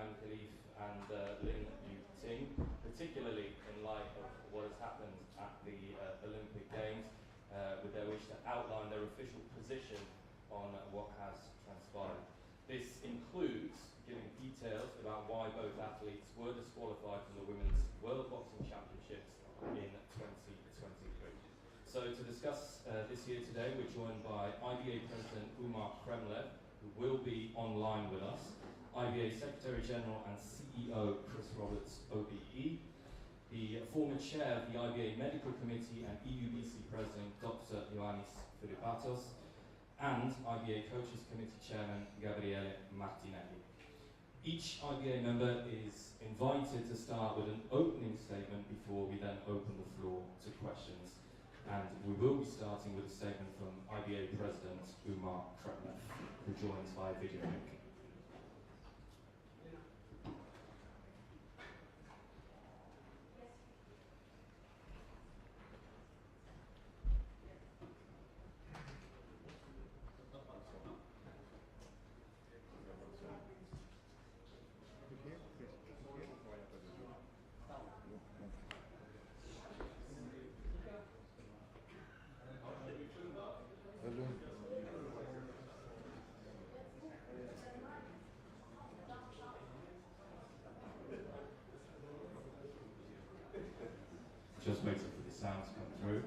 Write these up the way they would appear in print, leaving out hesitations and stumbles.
Imam Khalif and Lin Yu Ting, particularly in light of what has happened at the Olympic Games, with their wish to outline their official position on what has transpired. This includes giving details about why both athletes were disqualified from the Women's World Boxing Championships in 2023. So to discuss this here today, we're joined by IBA President Umar Kremlev, who will be online with us, IBA Secretary General and CEO Chris Roberts, OBE, the former chair of the IBA Medical Committee and EUBC President Dr. Ioannis Philippatos, and IBA Coaches Committee Chairman Gabriele Martinelli. Each IBA member is invited to start with an opening statement before we then open the floor to questions. And we will be starting with a statement from IBA President Umar Kremlev, who joins by video link. Just waiting for the sound to come through.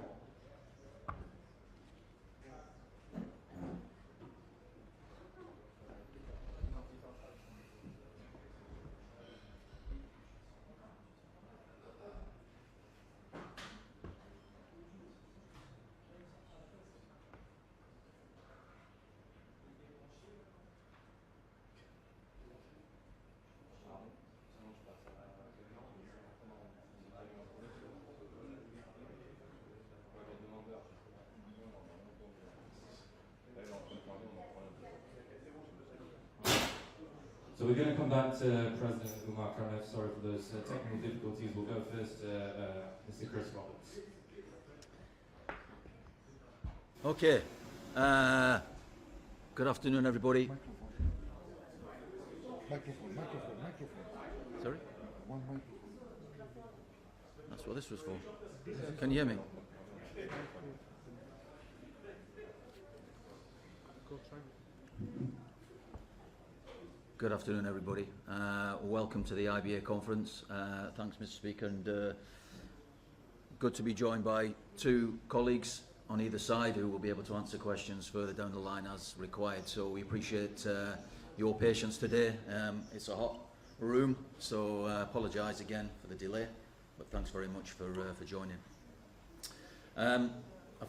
So we're going to come back to President Umar Kremlev. Sorry for those technical difficulties. We'll go first to Mr. Chris Roberts. Okay. Good afternoon, everybody. Microphone. Sorry? One microphone. That's what this was for. Can you hear me? Good afternoon, everybody. Welcome to the IBA conference. Thanks, Mr. Speaker, and good to be joined by two colleagues on either side who will be able to answer questions further down the line as required. So we appreciate your patience today. It's a hot room, so apologise again for the delay, but thanks very much for joining. I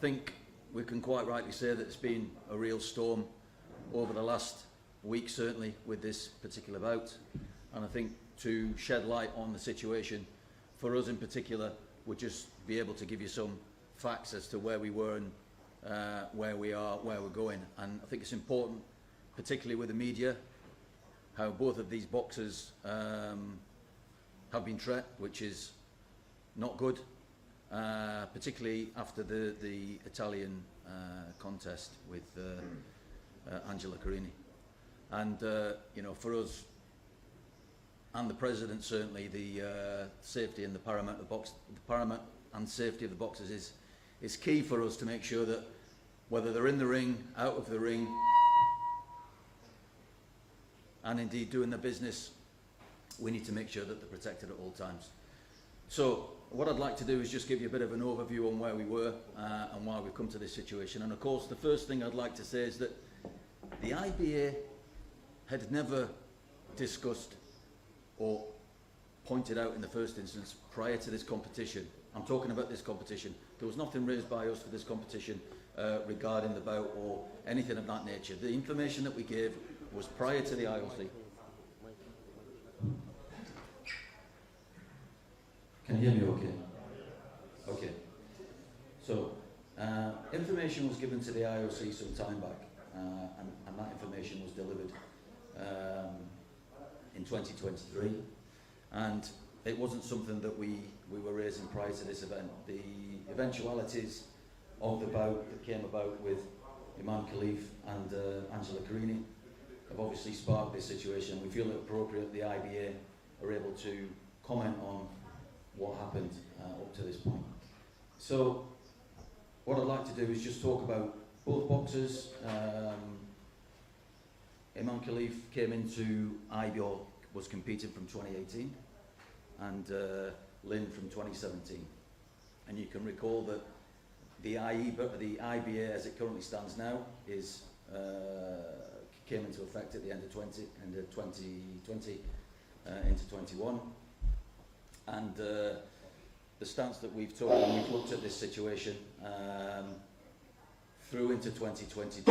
think we can quite rightly say that it's been a real storm over the last week, certainly with this particular bout, and I think to shed light on the situation for us in particular would just be able to give you some facts as to where we were and where we are, where we're going. And I think it's important, particularly with the media, how both of these boxers have been treated, which is not good, particularly after the Italian contest with Angela Carini. And you know, for us and the President, certainly the safety and the paramount and safety of the boxers is key for us to make sure that whether they're in the ring, out of the ring, and indeed doing their business, we need to make sure that they're protected at all times. So what I'd like to do is just give you a bit of an overview on where we were and why we've come to this situation. And of course, the first thing I'd like to say is that the IBA had never discussed or pointed out in the first instance prior to this competition. I'm talking about this competition. There was nothing raised by us for this competition regarding the bout or anything of that nature. The information that we gave was prior to the IOC. Can you hear me okay? Okay. So, information was given to the IOC some time back, and that information was delivered in 2023, and it wasn't something that we were raising prior to this event. The eventualities of the bout that came about with Imam Khalif and Angela Carini have obviously sparked this situation. We feel it appropriate the IBA are able to comment on what happened up to this point. So what I'd like to do is just talk about both boxers. Imran Khalif came into IBA, was competing from 2018, and Lynn from 2017. And you can recall that the IBA as it currently stands now is came into effect at the end of 2020 into 21, and the stance that we've taken when we've looked at this situation through into 2022.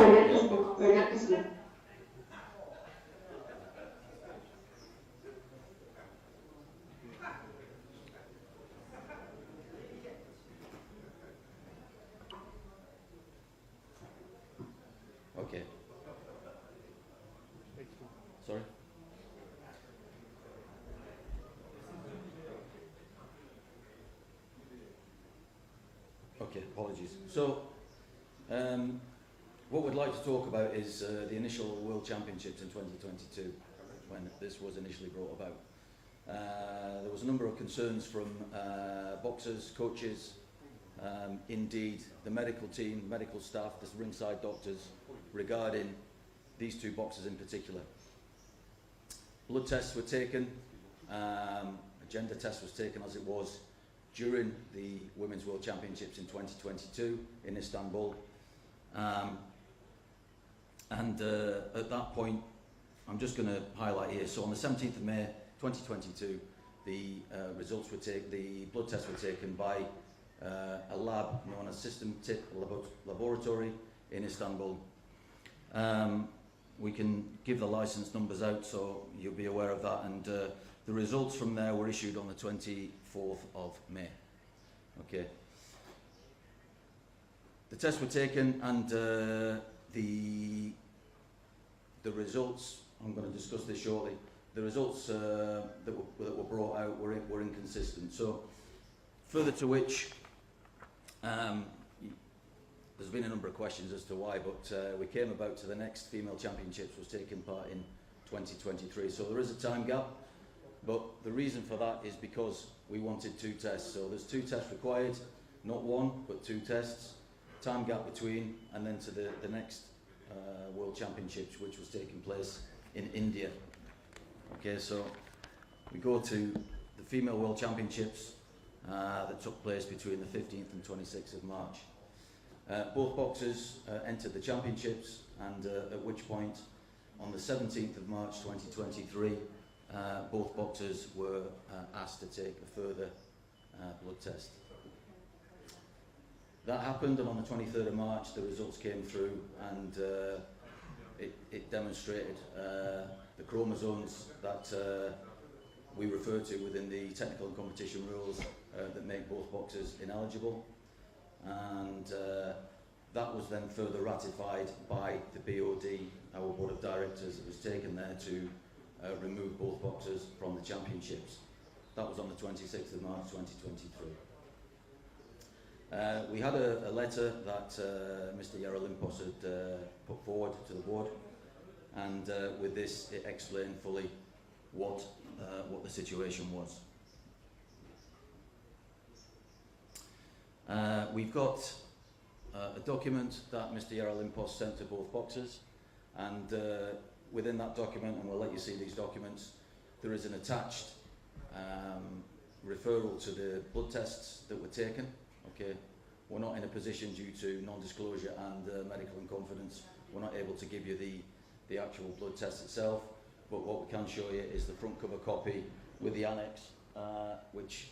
Okay. Sorry? Okay, apologies. So, what we'd like to talk about is the initial World Championships in 2022, when this was initially brought about. There was a number of concerns from boxers, coaches, indeed the medical team, medical staff, the ringside doctors, regarding these two boxers in particular. Blood tests were taken, a gender test was taken as it was during the Women's World Championships in 2022 in Istanbul. And at that point, I'm just going to highlight here, so on the 17th of May 2022, the results were taken, the blood tests were taken by a lab known as System Tip Laboratory in Istanbul. We can give the license numbers out so you'll be aware of that, and the results from there were issued on the 24th of May. Okay. The tests were taken, and the results, I'm going to discuss this shortly, the results that were brought out were inconsistent. So further to which, there's been a number of questions as to why, but we came about to the next female championships was taking part in 2023. So there is a time gap, but the reason for that is because we wanted two tests. So there's two tests required, not one, but two tests. Time gap between, and then to the next World Championships, which was taking place in India. Okay, so we go to the female World Championships that took place between the 15th and 26th of March. Both boxers entered the championships, and at which point, on the 17th of March 2023, both boxers were asked to take a further blood test. That happened, and on the 23rd of March, the results came through, and it demonstrated the chromosomes that we refer to within the technical and competition rules that make both boxers ineligible. And that was then further ratified by the BOD, our Board of Directors. It was taken there to remove both boxers from the championships. That was on the 26th of March 2023. We had a letter that Mr. Yarolimpos had put forward to the board, and with this it explained fully what the situation was. We've got a document that Mr. Yarolimpos sent to both boxers, and within that document, and we'll let you see these documents, there is an attached referral to the blood tests that were taken. Okay, we're not in a position, due to non-disclosure and medical in confidence, we're not able to give you the actual blood test itself, but what we can show you is the front cover copy with the annex, which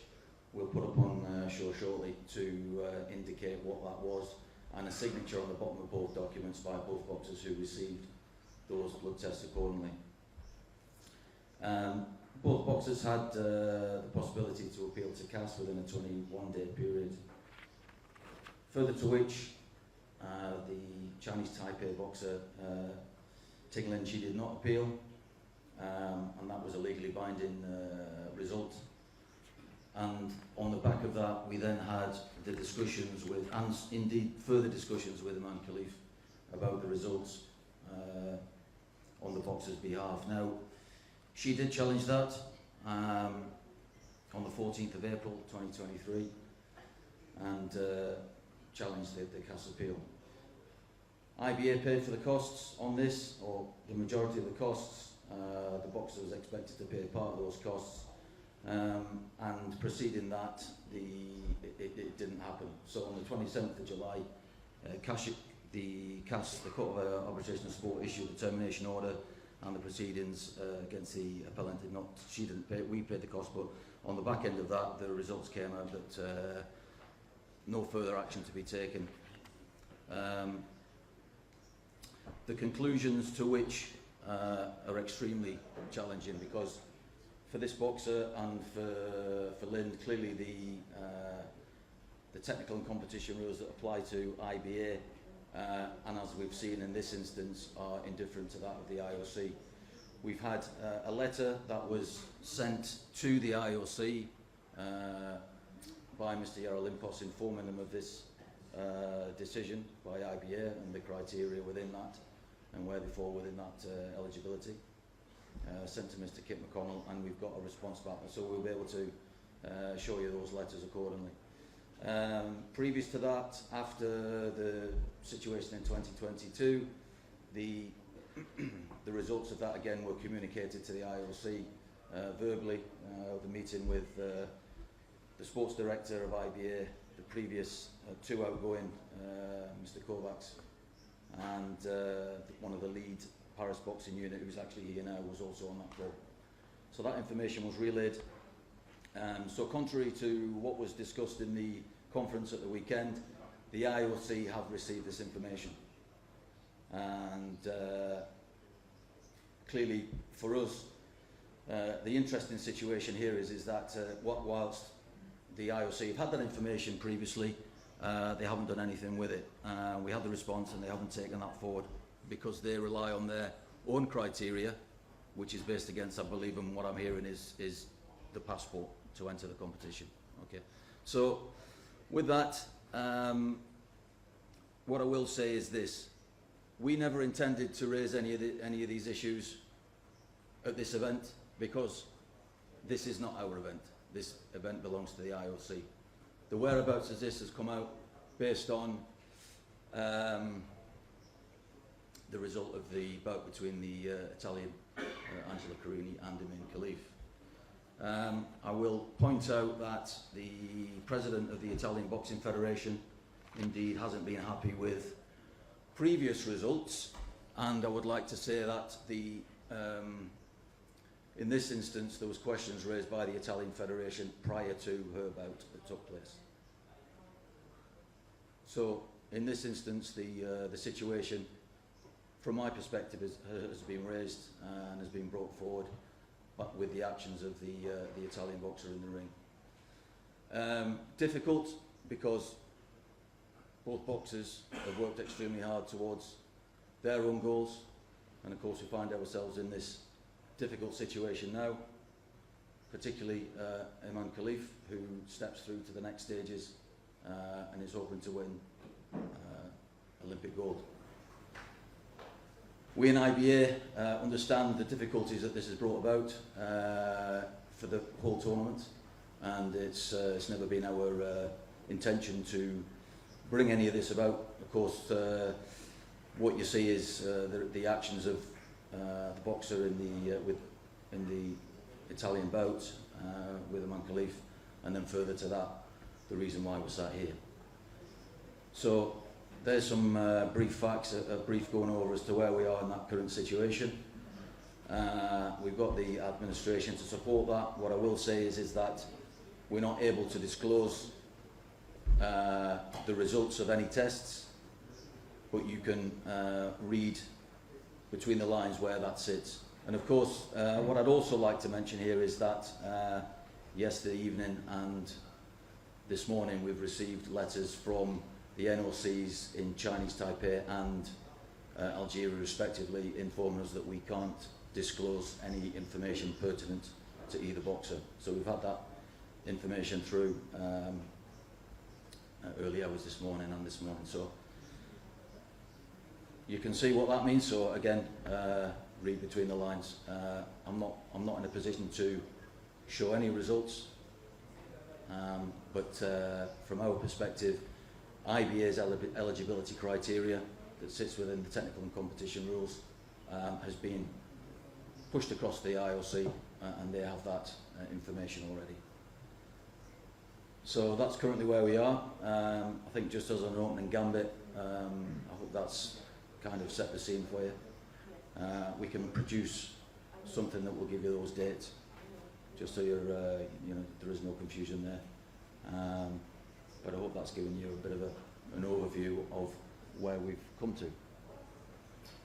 we'll put up on show shortly to indicate what that was, and a signature on the bottom of both documents by both boxers who received those blood tests accordingly. Both boxers had the possibility to appeal to CAS within a 21-day period. Further to which, the Chinese Taipei boxer Ting Lin, she did not appeal, and that was a legally binding result. And on the back of that, we then had the discussions with, and indeed further discussions with Imran Khalif about the results on the boxer's behalf. Now, she did challenge that on the 14th of April 2023 and challenged the CAS appeal. IBA paid for the costs on this, or the majority of the costs. The boxer was expected to pay part of those costs, and preceding that, it didn't happen. So on the 27th of July, the CAS, the Court of Arbitration and Sport, issued a termination order, and the proceedings against the appellant did not. She didn't pay. We paid the cost, but on the back end of that, the results came out that no further action to be taken. The conclusions to which are extremely challenging, because for this boxer and for Lynn, clearly the technical and competition rules that apply to IBA and as we've seen in this instance are indifferent to that of the IOC. We've had a letter that was sent to the IOC by Mr. Yarolimpos informing them of this decision by IBA and the criteria within that and where they fall within that eligibility. Sent to Mr. Kit McConnell, and we've got a response back, so we'll be able to show you those letters accordingly. Previous to that, after the situation in 2022, the results of that again were communicated to the IOC verbally. The meeting with the sports director of IBA, the previous two outgoing, Mr. Kovacs, and one of the lead Paris boxing unit, who's actually here now, was also on that call. So that information was relayed. So contrary to what was discussed in the conference at the weekend, the IOC have received this information. And clearly for us, the interesting situation here is that whilst the IOC have had that information previously, they haven't done anything with it. We had the response and they haven't taken that forward because they rely on their own criteria, which is based against, I believe, and what I'm hearing is the passport to enter the competition. Okay, so with that, what I will say is this: we never intended to raise any of these issues at this event, because this is not our event. This event belongs to the IOC. The whereabouts of this has come out based on the result of the bout between the Italian Angela Carini and Emin Khalif. I will point out that the president of the Italian Boxing Federation indeed hasn't been happy with previous results, and I would like to say that in this instance there was questions raised by the Italian Federation prior to her bout that took place. So in this instance the situation from my perspective has been raised and has been brought forward, but with the actions of the Italian boxer in the ring. Difficult because both boxers have worked extremely hard towards their own goals, and of course we find ourselves in this difficult situation now, particularly Emin Khalif, who steps through to the next stages and is hoping to win Olympic gold. We in IBA understand the difficulties that this has brought about for the whole tournament, and it's never been our intention to bring any of this about. Of course, what you see is the actions of the boxer in the Italian bout with Emin Khalif, and then further to that, the reason why we're sat here. So there's some brief facts, a brief going over as to where we are in that current situation. We've got the administration to support that. What I will say is that we're not able to disclose the results of any tests, but you can read between the lines where that sits. And of course, what I'd also like to mention here is that yesterday evening and this morning we've received letters from the NOCs in Chinese Taipei and Algeria respectively, informing us that we can't disclose any information pertinent to either boxer. So we've had that information through early hours this morning and this morning. So you can see what that means. So again, read between the lines. I'm not in a position to show any results, but from our perspective, IBA's eligibility criteria that sits within the technical and competition rules has been pushed across the IOC, and they have that information already. So that's currently where we are. I think just as an opening gambit, I hope that's kind of set the scene for you. We can produce something that will give you those dates, just so you're, there is no confusion there. But I hope that's given you a bit of an overview of where we've come to.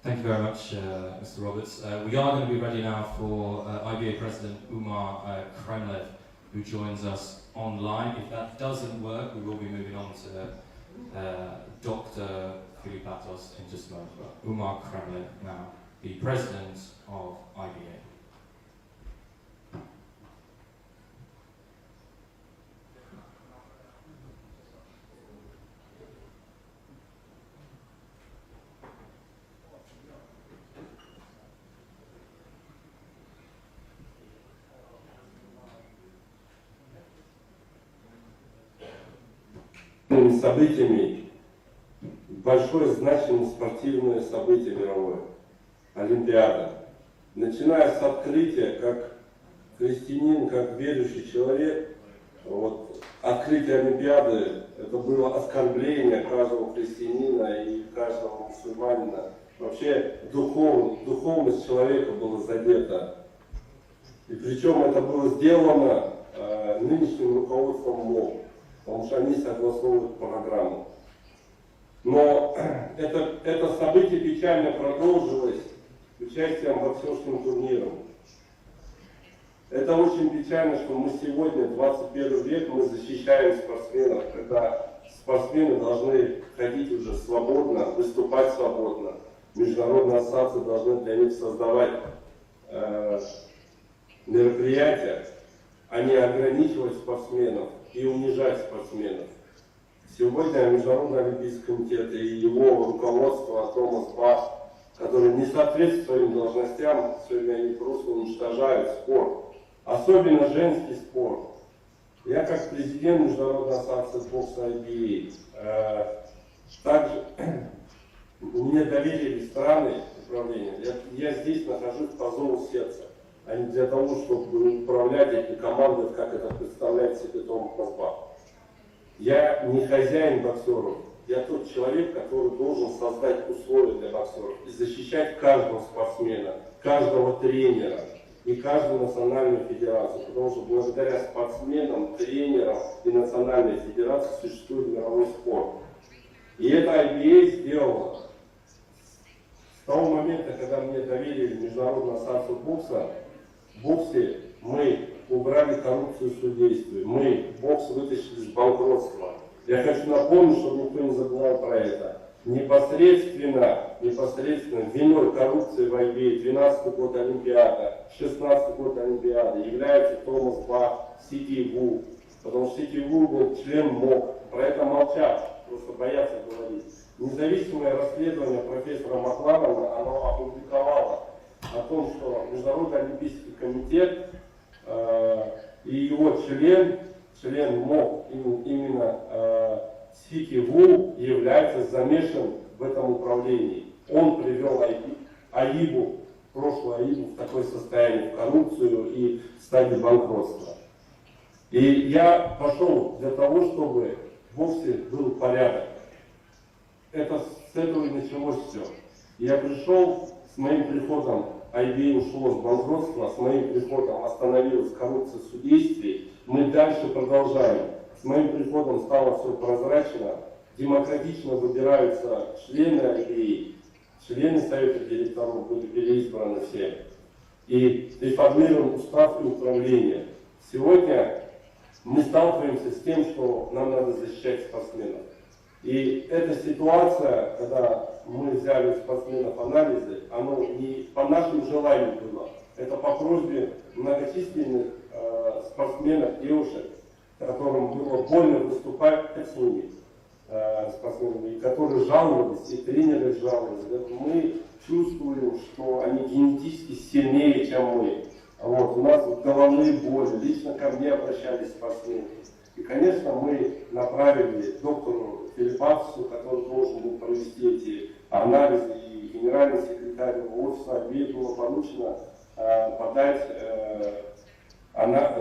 Thank you very much, Mr. Roberts. We are going to be ready now for IBA President Umar Kremlev, who joins us online. If that doesn't work, we will be moving on to Dr. Filipatos in just a moment. But Umar Kremlev now, the President of IBA. Событиями большое значение спортивное событие мировое, Олимпиада. Начиная с открытия, как христианин, как верующий человек, вот, открытие Олимпиады, это было оскорбление каждого христианина и каждого мусульманина. Вообще духовность человека была задета. И причем это было сделано нынешним руководством МО, потому что они согласовывают программу. Но это событие печально продолжилось участием в боксерском турнире. Это очень печально, что мы сегодня, 21 век, мы защищаем спортсменов, когда спортсмены должны ходить уже свободно, выступать свободно. Международные ассоциации должны для них создавать мероприятия, а не ограничивать спортсменов и унижать спортсменов. Сегодня Международный Олимпийский комитет и его руководство, Томас Бах, которые не соответствуют своим должностям, сегодня они просто уничтожают спорт. Особенно женский спорт. Я как президент Международной ассоциации бокса IBA, также мне доверили страны управления. Я здесь нахожусь по зову сердца, а не для того, чтобы управлять этой командой, как это представляет себе Томас Бах. Я не хозяин боксеров, я тот человек, который должен создать условия для боксеров и защищать каждого спортсмена, каждого тренера и каждую национальную федерацию, потому что благодаря спортсменам, тренерам и национальной федерации существует мировой спорт. И это IBA сделало. С того момента, когда мне доверили Международную ассоциацию бокса, в боксе мы убрали коррупцию в судействе, мы бокс вытащили из банкротства. Я хочу напомнить, чтобы никто не забывал про это. Непосредственно виной коррупции в IBA 12-й год Олимпиада, 16-й год Олимпиады является Томас Бах, Сити Ву, потому что Сити Ву был член МОК, про это молчат, просто боятся говорить. Независимое расследование профессора Макларена, оно опубликовало о том, что Международный Олимпийский комитет и его член МОК, именно Сити Ву, является замешан в этом управлении. Он привел АИБу, прошлую АИБу, в такое состояние, в коррупцию и в стадии банкротства. И я пошел для того, чтобы в боксе был порядок. С этого и началось все. Я пришел, с моим приходом IBA ушло с банкротства, с моим приходом остановилась коррупция в судействе. Мы дальше продолжаем. С моим приходом стало все прозрачно, демократично выбираются члены IBA, члены совета директоров были переизбраны все. И реформируем устав и управление. Сегодня мы сталкиваемся с тем, что нам надо защищать спортсменов. И эта ситуация, когда мы взяли у спортсменов анализы, оно не по нашему желанию было. Это по просьбе многочисленных спортсменов, девушек, которым было больно выступать с ними. спортсменами, которые жаловались, и тренеры жаловались. Мы чувствуем, что они генетически сильнее, чем мы. Вот, у нас головные боли, лично ко мне обращались спортсмены. И, конечно, мы направили доктору Филиппасу, который должен был провести эти анализы, и генеральный секретарь офиса АБИ было поручено подать,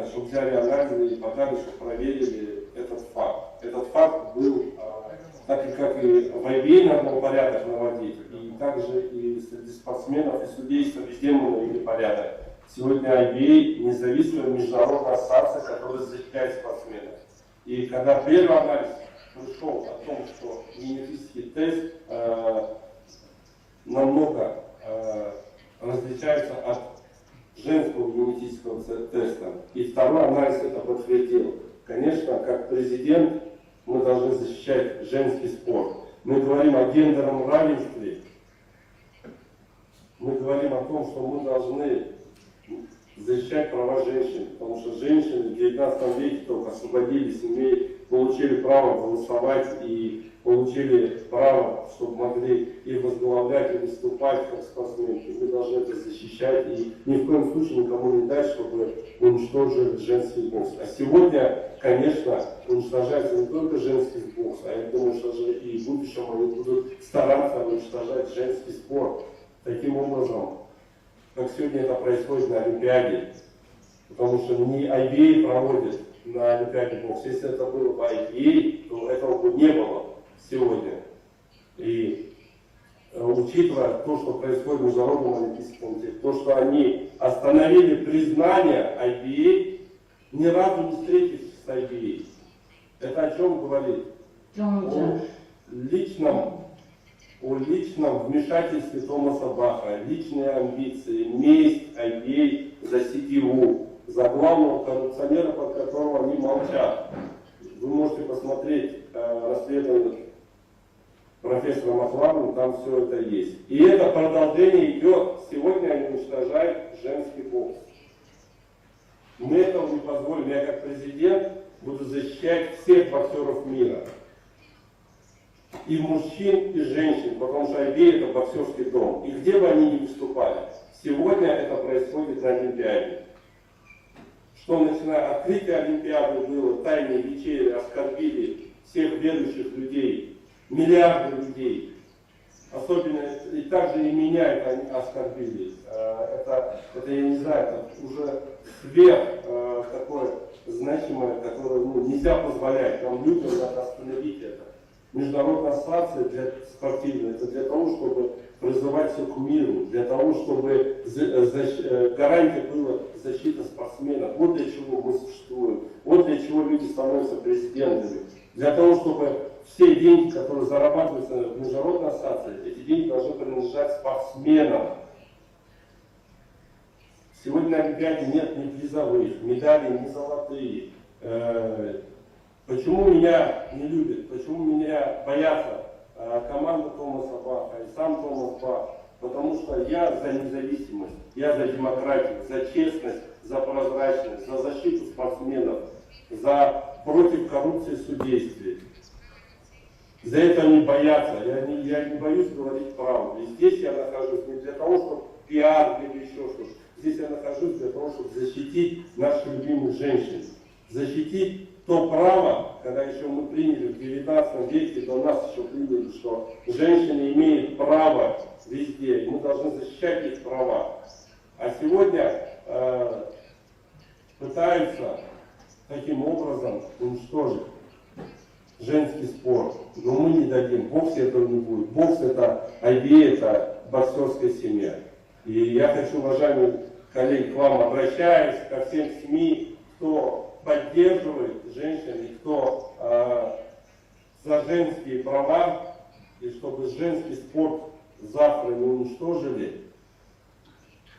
чтобы взяли анализы и подали, чтобы проверили этот факт. Этот факт был, так и как и в АБИ надо было порядок наводить, и также и среди спортсменов, и судейства везде мы навели порядок. Сегодня IBA независимая международная ассоциация, которая защищает спортсменов. И когда первый анализ пришел о том, что генетический тест намного различается от женского генетического теста, и второй анализ это подтвердил. Конечно, как президент мы должны защищать женский спорт. Мы говорим о гендерном равенстве, мы говорим о том, что мы должны защищать права женщин, потому что женщины в 19 веке только освободились, получили право голосовать и получили право, чтобы могли и возглавлять, и выступать как спортсменки. Мы должны это защищать и ни в коем случае никому не дать, чтобы уничтожить женский бокс. А сегодня, конечно, уничтожается не только женский бокс, а я думаю, что и в будущем они будут стараться уничтожать женский спорт. Таким образом, как сегодня это происходит на Олимпиаде, потому что не IBA проводит на Олимпиаде бокс. Если это было бы IBA, то этого бы не было сегодня. И учитывая то, что происходит в Международном Олимпийском комитете, то, что они остановили признание IBA, ни разу не встретившись с IBA. Это о чем говорит? О личном вмешательстве Томаса Баха, личные амбиции, месть IBA за CTU, за главного коррупционера, под которого они молчат. Вы можете посмотреть расследование профессора Маславина, там все это есть. И это продолжение идет. Сегодня они уничтожают женский бокс. Мы этого не позволим. Я как президент буду защищать всех боксеров мира. И мужчин, и женщин, потому что IBA это боксерский дом. И где бы они ни выступали, сегодня это происходит на Олимпиаде. Что начиная открытие Олимпиады было, тайные вечери, оскорбили всех верующих людей, миллиарды людей. Особенно, и также и меня это оскорбили. Это я не знаю, это уже сверх такое значимое, которое нельзя позволять. Нам людям надо остановить это. Международная ассоциация спортивная, это для того, чтобы призывать все к миру, для того, чтобы гарантия была защита спортсменов. Вот для чего мы существуем, вот для чего люди становятся президентами. Для того, чтобы все деньги, которые зарабатываются в международной ассоциации, эти деньги должны принадлежать спортсменам. Сегодня на Олимпиаде нет ни призовых, медалей, ни золотые. Почему меня не любят, почему меня боятся команда Томаса Баха и сам Томас Бах? Потому что я за независимость, я за демократию, за честность, за прозрачность, за защиту спортсменов, против коррупции в судействе. За это они боятся, я не боюсь говорить правду. И здесь я нахожусь не для того, чтобы пиар или еще что-то. Здесь я нахожусь для того, чтобы защитить наших любимых женщин, защитить то право, когда еще мы приняли в 19 веке, до нас еще приняли, что женщины имеют право везде, и мы должны защищать их права. А сегодня пытаются таким образом уничтожить женский спорт. Но мы не дадим. В боксе этого не будет. Бокс это IBA, это боксерская семья. И я хочу, уважаемые коллеги, к вам обращаюсь, ко всем СМИ, кто поддерживает женщин и кто за женские права, и чтобы женский спорт завтра не уничтожили,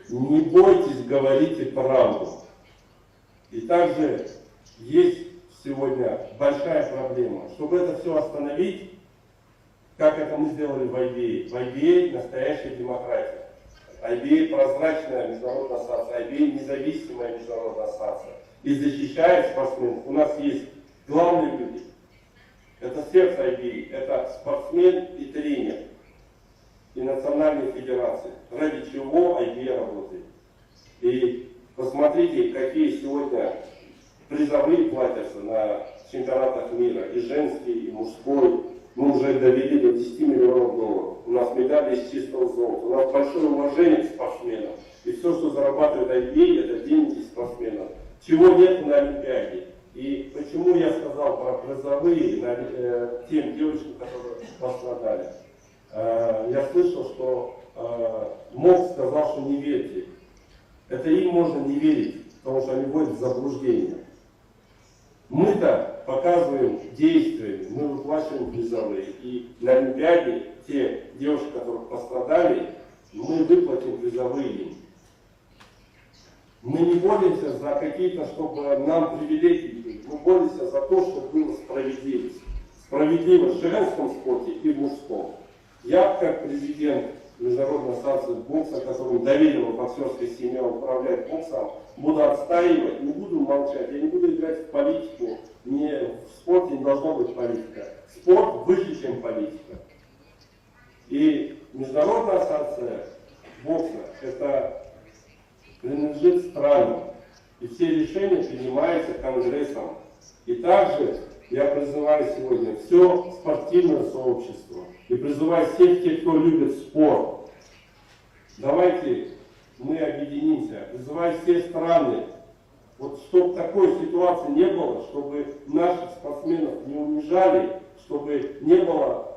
не бойтесь, говорите правду. И также есть сегодня большая проблема. Чтобы это все остановить, как это мы сделали в IBA. В IBA настоящая демократия. IBA прозрачная международная ассоциация, IBA независимая международная ассоциация. И защищает спортсменов. У нас есть главные люди. это сердце IBA, это спортсмен и тренер, и национальные федерации, ради чего IBA работает. И посмотрите, какие сегодня призовые платятся на чемпионатах мира, и женский, и мужской. Мы уже довели до 10 миллионов долларов. У нас медали из чистого золота. У нас большое уважение к спортсменам. И все, что зарабатывает IBA, это деньги спортсменов. Чего нет на Олимпиаде. И почему я сказал про призовые тем девочкам, которые пострадали. Я слышал, что МОК сказал, что не верьте. Это им можно не верить, потому что они вводят в заблуждение. Мы-то показываем действия, мы выплачиваем призовые. И на Олимпиаде те девушки, которые пострадали, мы выплатим призовые им. Мы не боремся за какие-то, чтобы нам привилегии были. Мы боремся за то, чтобы было справедливость. Справедливость в женском спорте и в мужском. Я, как президент Международной ассоциации бокса, которому доверила боксерская семья управлять боксом, буду отстаивать, не буду молчать, я не буду играть в политику. В спорте не должна быть политика. Спорт выше, чем политика. И Международная ассоциация бокса, это принадлежит странам. И все решения принимаются Конгрессом. И также я призываю сегодня все спортивное сообщество. И призываю всех тех, кто любит спорт. Давайте мы объединимся. Призываю все страны. Вот чтобы такой ситуации не было, чтобы наших спортсменов не унижали, чтобы не было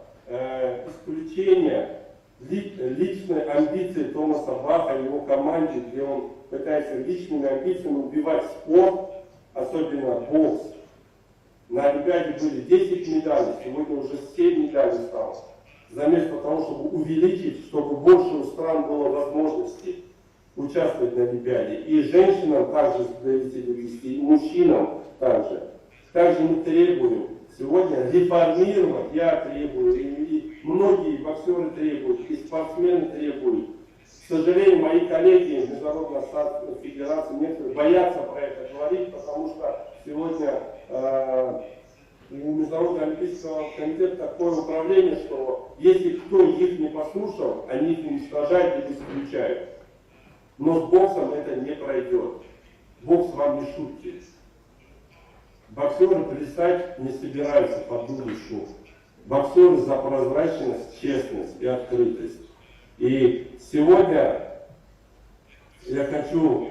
исключения личной амбиции Томаса Баха и его команде, где он пытается личными амбициями убивать спорт, особенно бокс. На Олимпиаде были 10 медалей, сегодня уже 7 медалей стало. Вместо того, чтобы увеличить, чтобы больше у стран было возможности участвовать на Олимпиаде. И женщинам также довести довести, и мужчинам также. Также мы требуем сегодня реформировать, я требую, и многие боксеры требуют, и спортсмены требуют. К сожалению, мои коллеги в Международной федерации некоторые боятся про это говорить, потому что сегодня у Международного олимпийского комитета такое управление, что если кто их не послушал, они их уничтожают или исключают. Но с боксом это не пройдет. Бокс вам не шутки. Боксеры плясать не собираются под дудочку. Боксеры за прозрачность, честность и открытость. И сегодня я хочу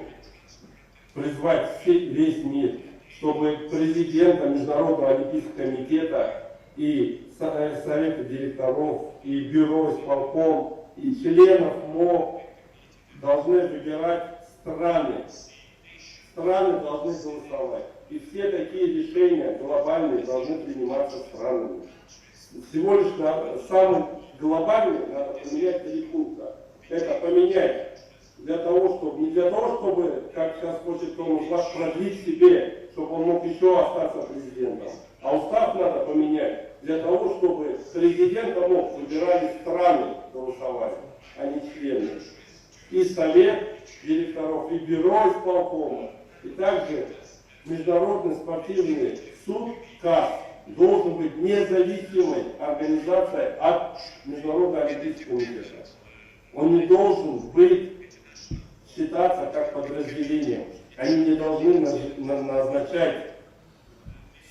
призвать весь мир, чтобы президента Международного олимпийского комитета и совета директоров, и бюро исполком, и членов МОК должны выбирать страны. Страны должны голосовать. И все такие решения глобальные должны приниматься странами. Всего лишь самым глобальным надо поменять 3 пункта. Это поменять для того, чтобы, не для того, чтобы, как сейчас хочет Томас Бах, продлить себе, чтобы он мог еще остаться президентом. А устав надо поменять для того, чтобы президента мог выбирали страны голосовать, а не члены. И совет директоров, и бюро исполкома, и также Международный спортивный суд КАС должен быть независимой организацией от Международного олимпийского комитета. Он не должен быть считаться как подразделением. Они не должны назначать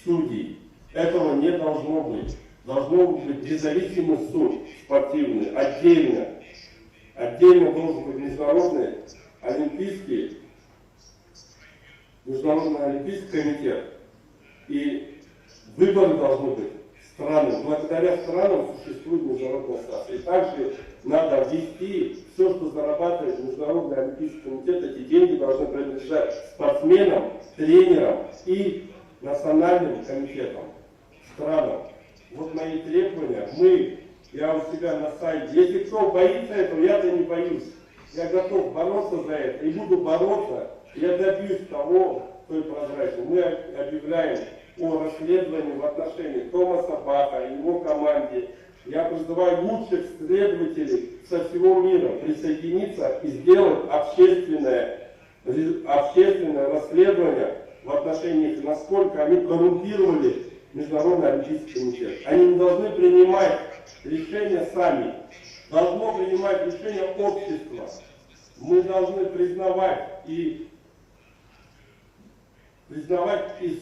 судей. Этого не должно быть. Должно быть независимый суд спортивный, отдельно. Отдельно должен быть Международный олимпийский комитет. И выборы должны быть страны. Благодаря странам существует Международная ассоциация. И также надо ввести все, что зарабатывает Международный олимпийский комитет. Эти деньги должны принадлежать спортсменам, тренерам и национальным комитетам, странам. Вот мои требования. Я у себя на сайте. Если кто боится этого, я-то не боюсь. Я готов бороться за это и буду бороться. Я добьюсь той прозрачности. Мы объявляем о расследовании в отношении Томаса Баха и его команде. Я призываю лучших следователей со всего мира присоединиться и сделать общественное расследование в отношении их, насколько они коррумпировали Международный Олимпийский комитет. Они не должны принимать решения сами. Должно принимать решения общество. Мы должны признавать и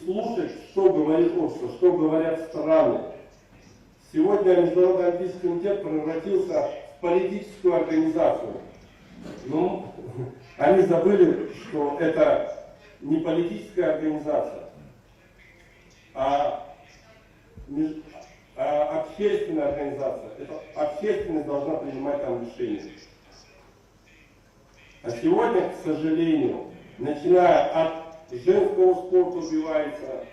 слушать, что говорит общество, что говорят страны. Сегодня Международный Олимпийский комитет превратился в политическую организацию. Но они забыли, что это не политическая организация, а общественная организация. Это общественность должна принимать там решения. А сегодня, к сожалению, начиная от женского спорта убивается,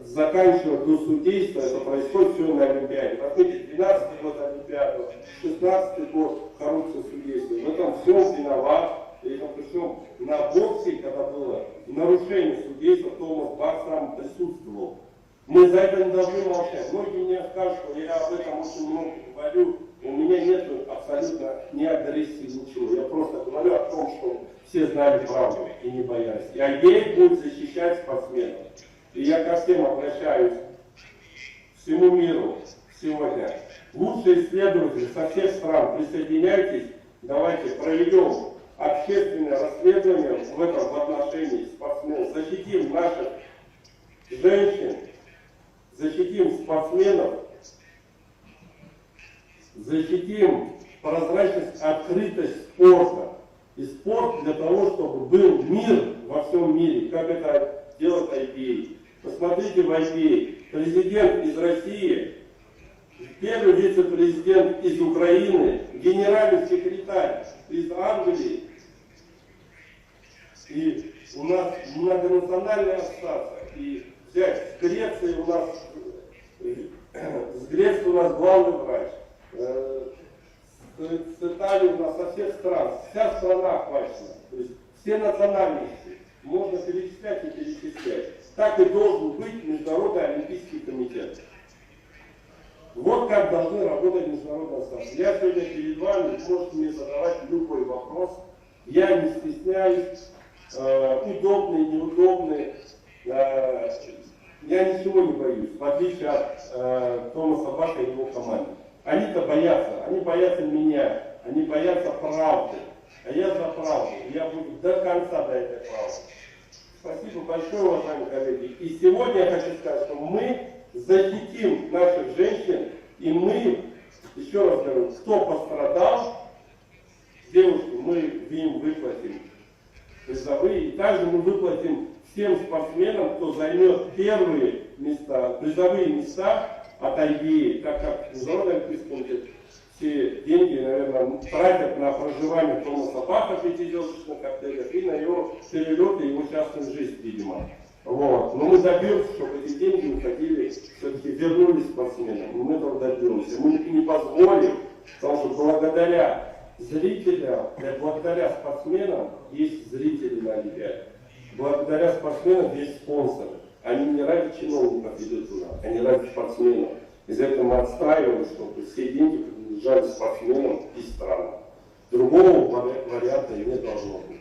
заканчивая до судейства, это происходит все на Олимпиаде. Посмотрите, 12-й год Олимпиаду, 16-й год коррупция судейства. В этом всем виноват, и это причем на боксе, когда было нарушение судейства, Томас Бах сам присутствовал. Мы за это не должны молчать. Многие мне скажут, что я об этом очень много говорю, у меня нет абсолютно ни агрессии, ничего. Я просто говорю о том, что все знали правду и не боялись. И АЕ будет защищать спортсменов. И я ко всем обращаюсь, всему миру сегодня. Лучшие исследователи со всех стран, присоединяйтесь, давайте проведем общественное расследование в этом отношении спортсменов. Защитим наших женщин, защитим спортсменов, защитим прозрачность, открытость спорта. И спорт для того, чтобы был мир во всем мире, как это делает IPA. Посмотрите в IPA. Президент из России, первый вице-президент из Украины, генеральный секретарь из Англии. И у нас многонациональная ассоциация. И взять с Греции у нас главный врач. С Италии у нас со всех стран. Вся страна охвачена. То есть все национальности. Можно перечислять и перечислять. Так и должен быть Международный Олимпийский комитет. Вот как должны работать международные ассоциации. Я сегодня перед вами, можете мне задавать любой вопрос. Я не стесняюсь, удобный, неудобный. Я ничего не боюсь, в отличие от Томаса Баха и его команды. Они-то боятся, они боятся меня, они боятся правды. А я за правду, я буду до конца до этой правды. Спасибо большое, уважаемые коллеги. И сегодня я хочу сказать, что мы защитим наших женщин, и мы, еще раз говорю, кто пострадал, девушки, мы им выплатим призовые, и также мы выплатим всем спортсменам, кто займет первые места, призовые места от IBA, так как Международный Олимпийский комитет все деньги, наверное, тратят на проживание Томаса Баха в пятизвездочных отелях и на его перелеты, его частную жизнь, видимо. Вот. Но мы добьемся, чтобы эти деньги уходили, все-таки вернулись спортсменам. Мы этого добьемся. Мы не позволим, потому что благодаря зрителям, благодаря спортсменам есть зрители на Олимпиаде. Благодаря спортсменам есть спонсоры. Они не ради чиновников идут туда, они ради спортсменов. Из-за этого мы отстраиваем, чтобы все деньги принадлежали спортсменам и странам. Другого варианта не должно быть.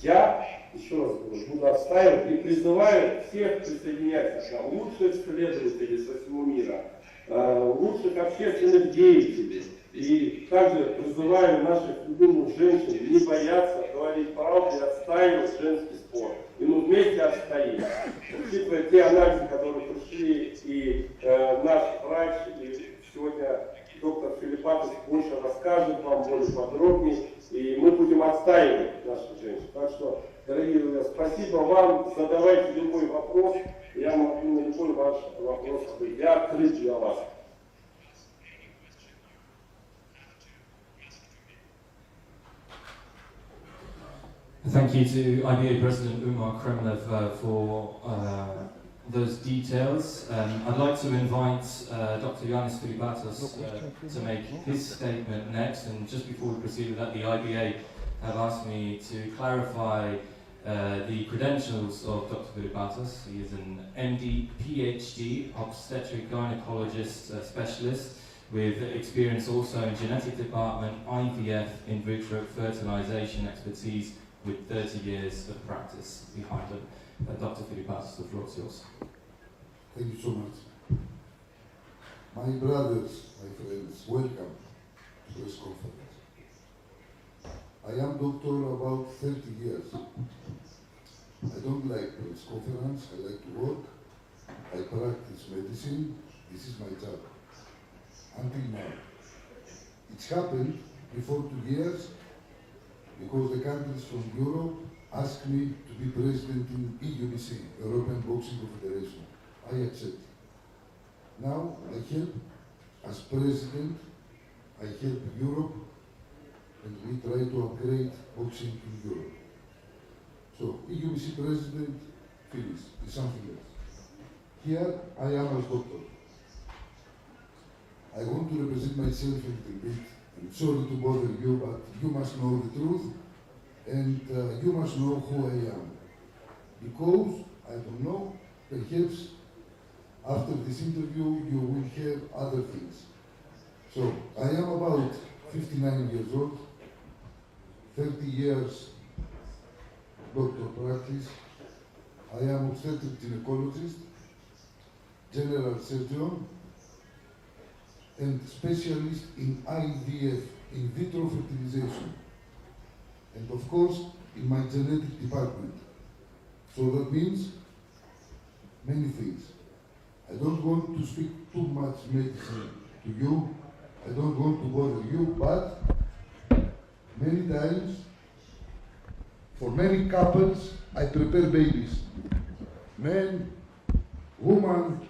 Я, еще раз говорю, буду отстаивать и призываю всех присоединяться к нам. Лучших исследователей со всего мира, лучших общественных деятелей. И также призываю наших любимых женщин не бояться говорить правду и отстаивать женский спорт. И мы вместе отстоим. Учитывая те анализы, которые пришли, и наш врач, и сегодня доктор Филиппатов больше расскажет вам более подробнее, и мы будем отстаивать наших женщин. Так что, дорогие друзья, спасибо вам, задавайте любой вопрос, я могу на любой ваш вопрос ответить. Я открыт для вас. Thank you to IBA President Umar Kremlev for those details. I'd like to invite Dr. Yanis Filibatos to make his statement next. And just before we proceed with that, the IBA have asked me to clarify the credentials of Dr. Filibatos. He is an MD, PhD, obstetric gynecologist specialist with experience also in genetic department, IVF, in vitro fertilization expertise, with 30 years of practice behind him. Dr. Filibatos, the floor is yours. Thank you so much. My brothers, my friends, welcome to press conference. I am doctor about 30 years. I don't like press conference, I like to work. I practice medicine, this is my job. Until now. It's happened before 2 years because the countries from Europe asked me to be president in EUBC, European Boxing Confederation. I accept. Now I help, as president, I help Europe and we try to upgrade boxing in Europe. So, EUBC president, finish, is something else. Here I am as doctor. I want to represent myself a little bit. I'm sorry to bother you, but you must know the truth and you must know who I am. Because, I don't know, perhaps after this interview you will hear other things. So, I am about 59 years old, 30 years doctor practice. I am obstetric gynecologist, general surgeon, and specialist in IVF, in vitro fertilization, and of course in my genetic department. So that means many things. I don't want to speak too much medicine to you, I don't want to bother you, but many times, for many couples, I prepare babies. Men, woman.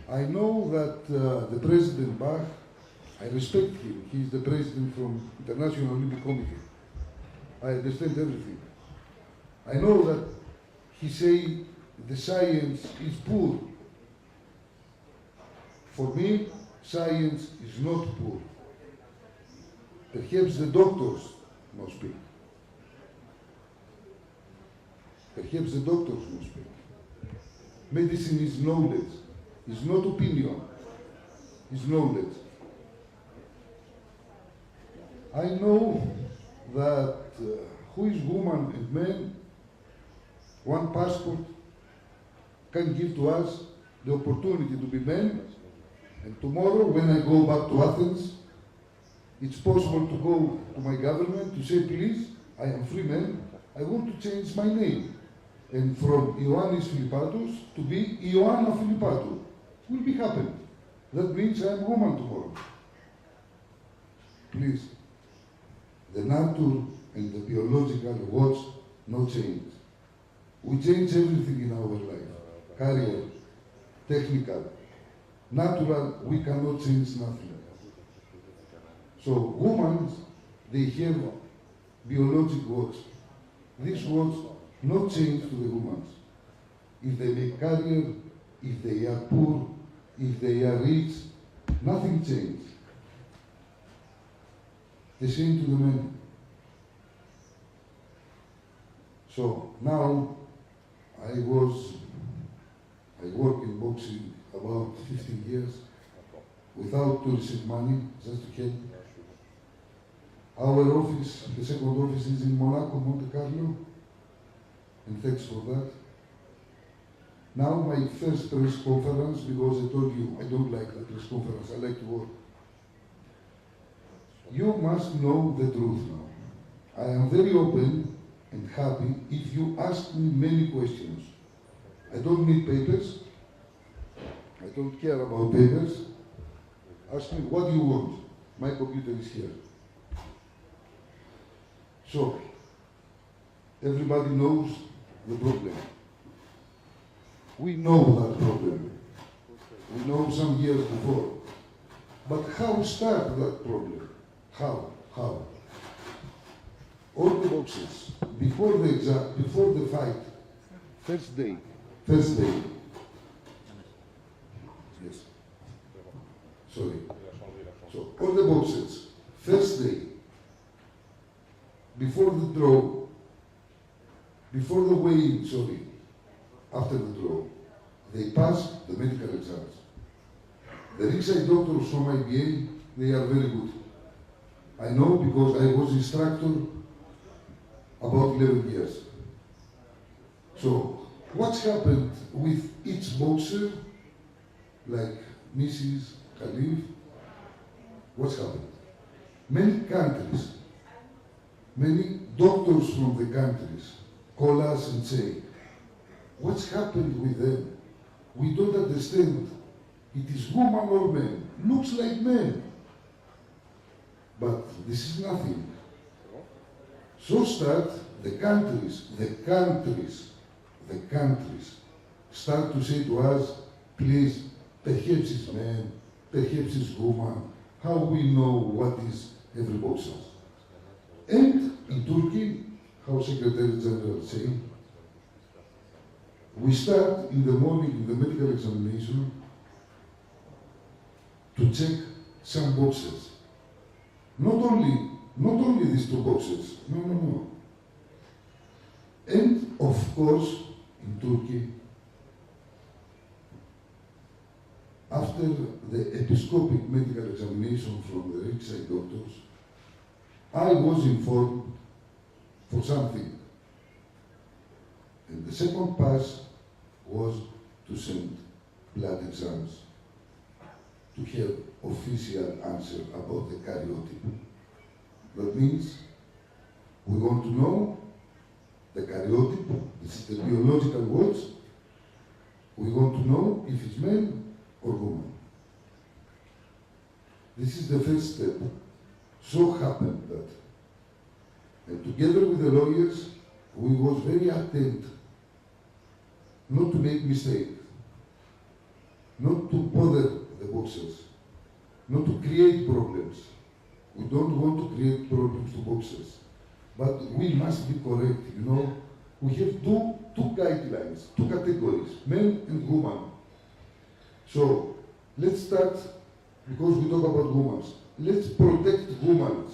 I know that the President Bach, I respect him. He is the president from International Olympic Committee. I understand everything. I know that he say the science is poor. For me, science is not poor. Perhaps the doctors must speak. Perhaps the doctors must speak. Medicine is knowledge. It's not opinion, it's knowledge. I know that who is woman and man, one passport can give to us the opportunity to be men, and tomorrow when I go back to Athens, it's possible to go to my government to say, please, I am free man, I want to change my name. And from Ioannis Philippatos to be Ioanna Philippatou. Will be happening. That means I am woman tomorrow. Please, the nature and the biological words, no change. We change everything in our life. Career, technical, natural, we cannot change nothing. So women, they have biological words. These words not change to the women. If they make career, if they are poor, if they are rich, nothing changes. The same to the men. So now I work in boxing about 15 years without to receive money, just to help. Our office, the second office is in Monaco, Monte Carlo, and thanks for that. Now my first press conference, because I told you I don't like the press conference, I like to work. You must know the truth now. I am very open and happy if you ask me many questions. I don't need papers. I don't care about papers. Ask me what you want. My computer is here. So, everybody knows the problem. We know that problem. We know some years before. But how start that problem? How? All the boxers, before the exam, before the fight, first day. Yes. Sorry. So, all the boxers, first day, before the draw, before the weigh-in, after the draw, they pass the medical exams. The ringside doctors from IBA, they are very good. I know because I was instructor about 11 years. So, what's happened with each boxer, like Mrs. Khalif, what's happened? Many countries, many doctors from the countries call us and say, what's happened with them? We don't understand. It is woman or man. Looks like men. But this is nothing. So start the countries start to say to us, please, perhaps it's man, perhaps it's woman. How we know what is every boxer? And in Turkey, how Secretary General said, we start in the morning in the medical examination to check some boxes. Not only these two boxes, no. And of course, in Turkey, after the endoscopic medical examination from the Rikside doctors, I was informed for something. And the second pass was to send blood exams to have official answer about the karyotype. That means we want to know the karyotype, this is the biological words. We want to know if it's man or woman. This is the first step. So happened that, and together with the lawyers, we was very attentive not to make mistake, not to bother the boxers, not to create problems. We don't want to create problems to boxers, but we must be correct, you know. We have two guidelines, two categories, men and women. So let's start, because we talk about women. Let's protect women.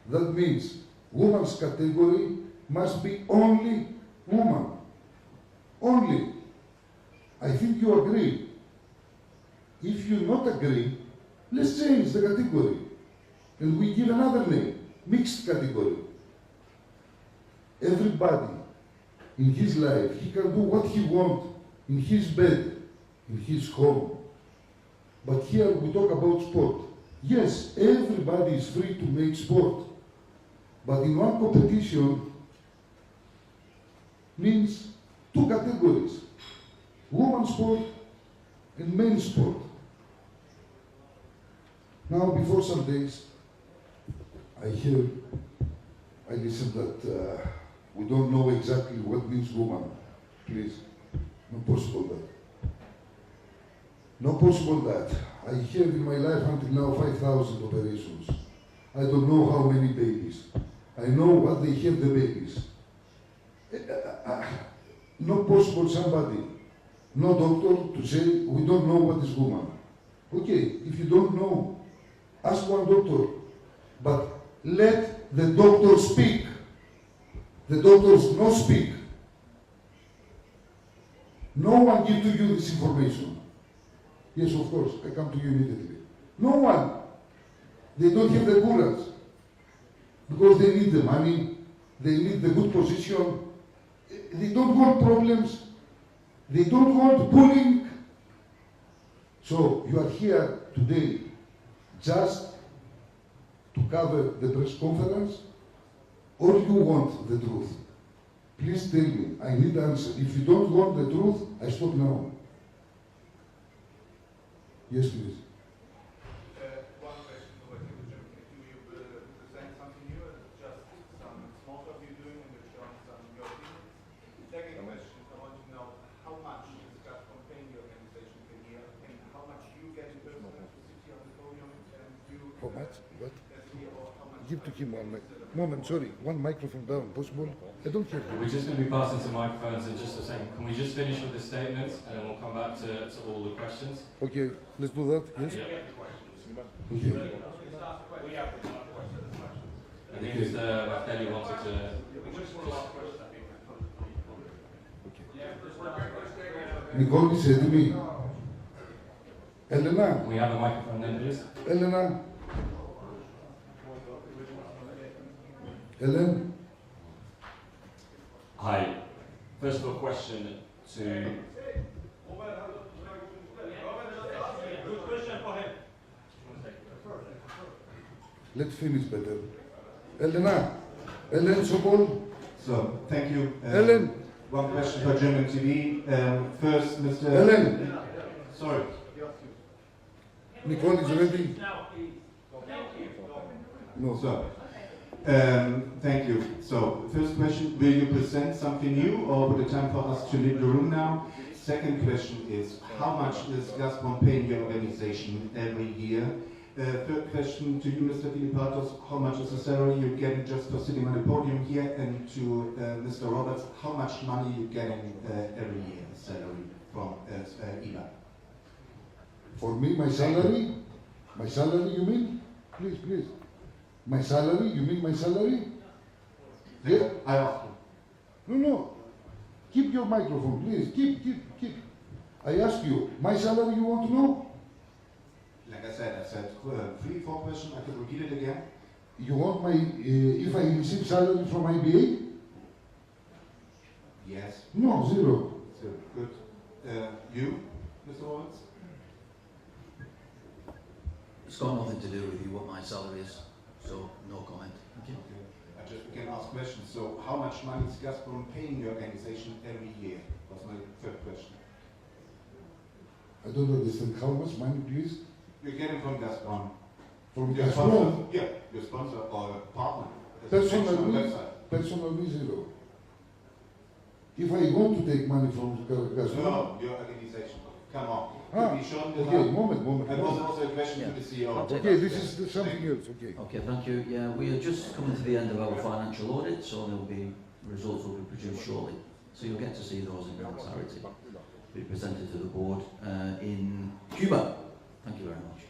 That means women's category must be only woman. Only. I think you agree. If you not agree, let's change the category. And we give another name, mixed category. Everybody in his life, he can do what he wants in his bed, in his home. But here we talk about sport. Yes, everybody is free to make sport. But in one competition means two categories, women's sport and men's sport. Now, before some days, I listened that we don't know exactly what means woman. Please, not possible that. Not possible that. I have in my life until now 5,000 operations. I don't know how many babies. I know what they have the babies. Not possible somebody, no doctor, to say we don't know what is woman. Okay, if you don't know, ask one doctor, but let the doctor speak. The doctors not speak. No one give to you this information. Yes, of course, I come to you immediately. No one. They don't have the courage. Because they need the money, they need the good position. They don't want problems. They don't want bullying. So you are here today just to cover the press conference, or you want the truth? Please tell me. I need answer. If you don't want the truth, I stop now. Yes, please. One question over here. Do you present something new, or just some small talk you're doing and you're showing some of your opinions? Second question, I want to know how much is that campaign your organization can hear, and how much you get in personal to sit here on the podium and you How much? What? hear, or how much Give to him one moment, sorry, one microphone down, possible? I don't hear you. We're just going to be passing some microphones in just a second. Can we just finish with the statements and then we'll come back to all the questions? Okay, let's do that, yes? Yeah. Okay. I think Mr. Martelli wanted to... Nicole is έτοιμη. Έλενα, We have a microphone then, please. Έλενα. Ellen? Hi. First of all, question. to... Good question for him. Let's finish better. Elena, Ellen Sokol. So, thank you. Ellen. One question for German TV. First, Mr. Ellen. Sorry. Nicole is ready. No. So, thank you. So, first question, will you present something new or would it time for us to leave the room now? Second question is, how much is Gazprom paying your organization every year? Third question to you, Mr. Filipatos, how much is the salary you're getting just for sitting on the podium here? And to Mr. Roberts, how much money you're getting every year, salary from IBA? For me, my salary? My salary, you mean? Please, please. My salary? You mean my salary? Yeah? I asked you. No. Keep your microphone, please. Keep. I ask you, my salary you want to know? Like I said 3-4 questions. I could repeat it again. You want my, if I receive salary from IBA? Yes. No, zero. So, good. You, Mr. Roberts? It's got nothing to do with you what my salary is, so no comment. Thank you. Okay. We can ask questions. So, how much money is Gazprom paying your organization every year? Was my third question. I don't understand. How much money, please? You're getting from Gazprom. From Your Gazprom? sponsor, yeah, your sponsor or partner. Personally, zero. If I want to take money from Gazprom... No, your organization. Come on. Ah, Could be shown this okay, up? moment. And was also a question to the CEO. Okay, this is something else, okay. Okay, thank you. Yeah, we are just coming to the end of our financial audit, so there will be results will be produced shortly. So you'll get to see those in entirety. Be presented to the board in Cuba. Thank you very much.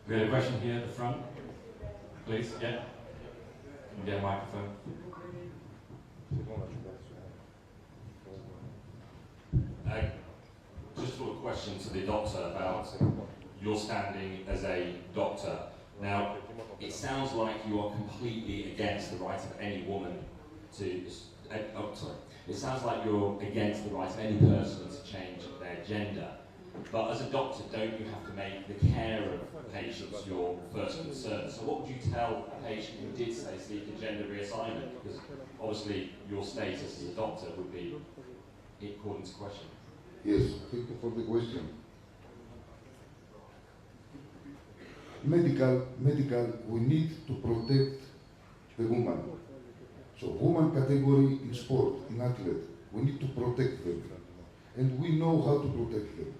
We had a question here at the front. Please, yeah. Can you get a microphone? Just a question to the doctor about your standing as a doctor. Now, it sounds like you are completely against the right of any woman to... It sounds like you're against the right of any person to change their gender. But as a doctor, don't you have to make the care of patients your first concern? So what would you tell a patient who did say seek a gender reassignment? Because obviously your status as a doctor would be according to question. Yes, thank you for the question. Medical, we need to protect the woman. So woman category in sport, in athlete, we need to protect them. And we know how to protect them.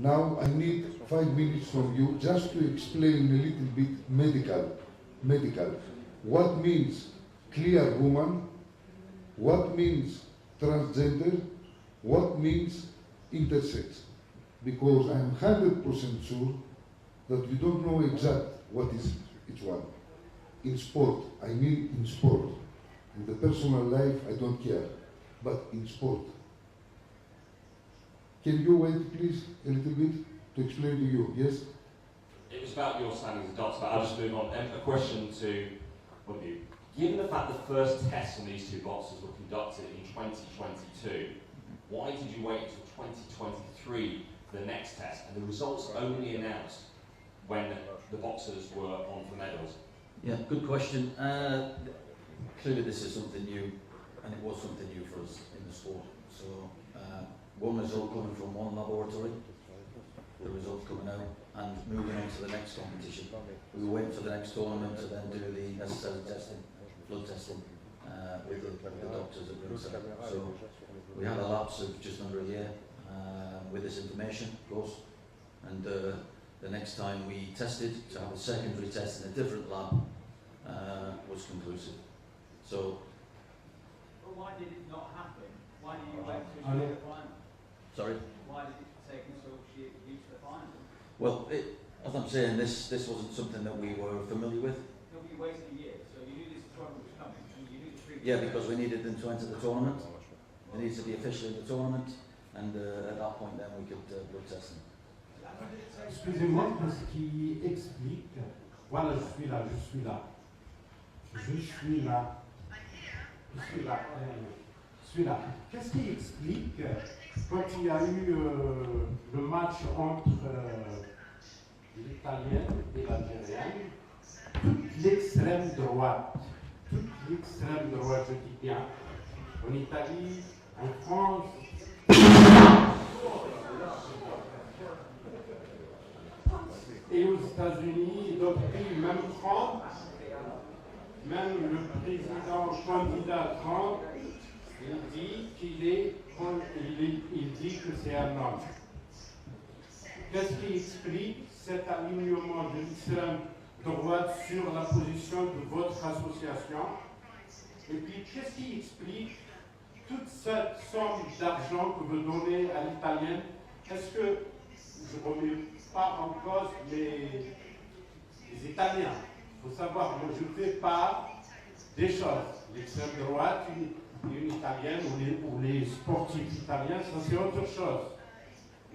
Now I need 5 minutes from you just to explain a little bit medical. What means clear woman, what means transgender, what means intersex. Because I am 100% sure that you don't know exact what is each one. In sport, I mean in sport. In the personal life, I don't care. But in sport. Can you wait, please, a little bit to explain to you? Yes? It was about your standing as a doctor, but I'll just move on. A question to one of you. Given the fact the first tests on these two boxers were conducted in 2022, why did you wait until 2023 for the next test, and the results only announced when the boxers were on for medals? Yeah, good question. Clearly this is something new, and it was something new for us in the sport. So one result coming from one laboratory, the result coming out, and moving on to the next competition. We were waiting for the next tournament to then do the necessary testing, blood testing, with the doctors at Ringside. So we had a lapse of just under a year with this information, of course, and the next time we tested to have a secondary test in a different lab was conclusive. So. But why did it not happen? Why did you wait to the final? Sorry? Why did it take until she reached the final? Well, as I'm saying, this wasn't something that we were familiar with. No, you waited a year, so you knew this tournament was coming, and you knew the previous. Yeah, because we needed them to enter the tournament. They needed to be officially in the tournament, and at that point then we could blood test them. Excusez-moi, parce qu'il explique. Voilà, je suis là. celui-là. Qu'est-ce qui explique, quand il y a eu le match entre l'Italienne et l'Algérienne, toute l'extrême droite, je dis bien, en Italie, en France, et aux États-Unis, d'autres pays, même Trump, même le président candidat Trump, il dit il dit que c'est un homme. Qu'est-ce qui explique cet alignement de l'extrême droite sur la position de votre association? Et puis, qu'est-ce qui explique toute cette somme d'argent que vous donnez à l'Italienne? Est-ce que, je ne remets pas en cause les Italiens, il faut savoir, moi je fais part des choses. L'extrême droite, une Italienne ou les sportifs italiens, ça c'est autre chose.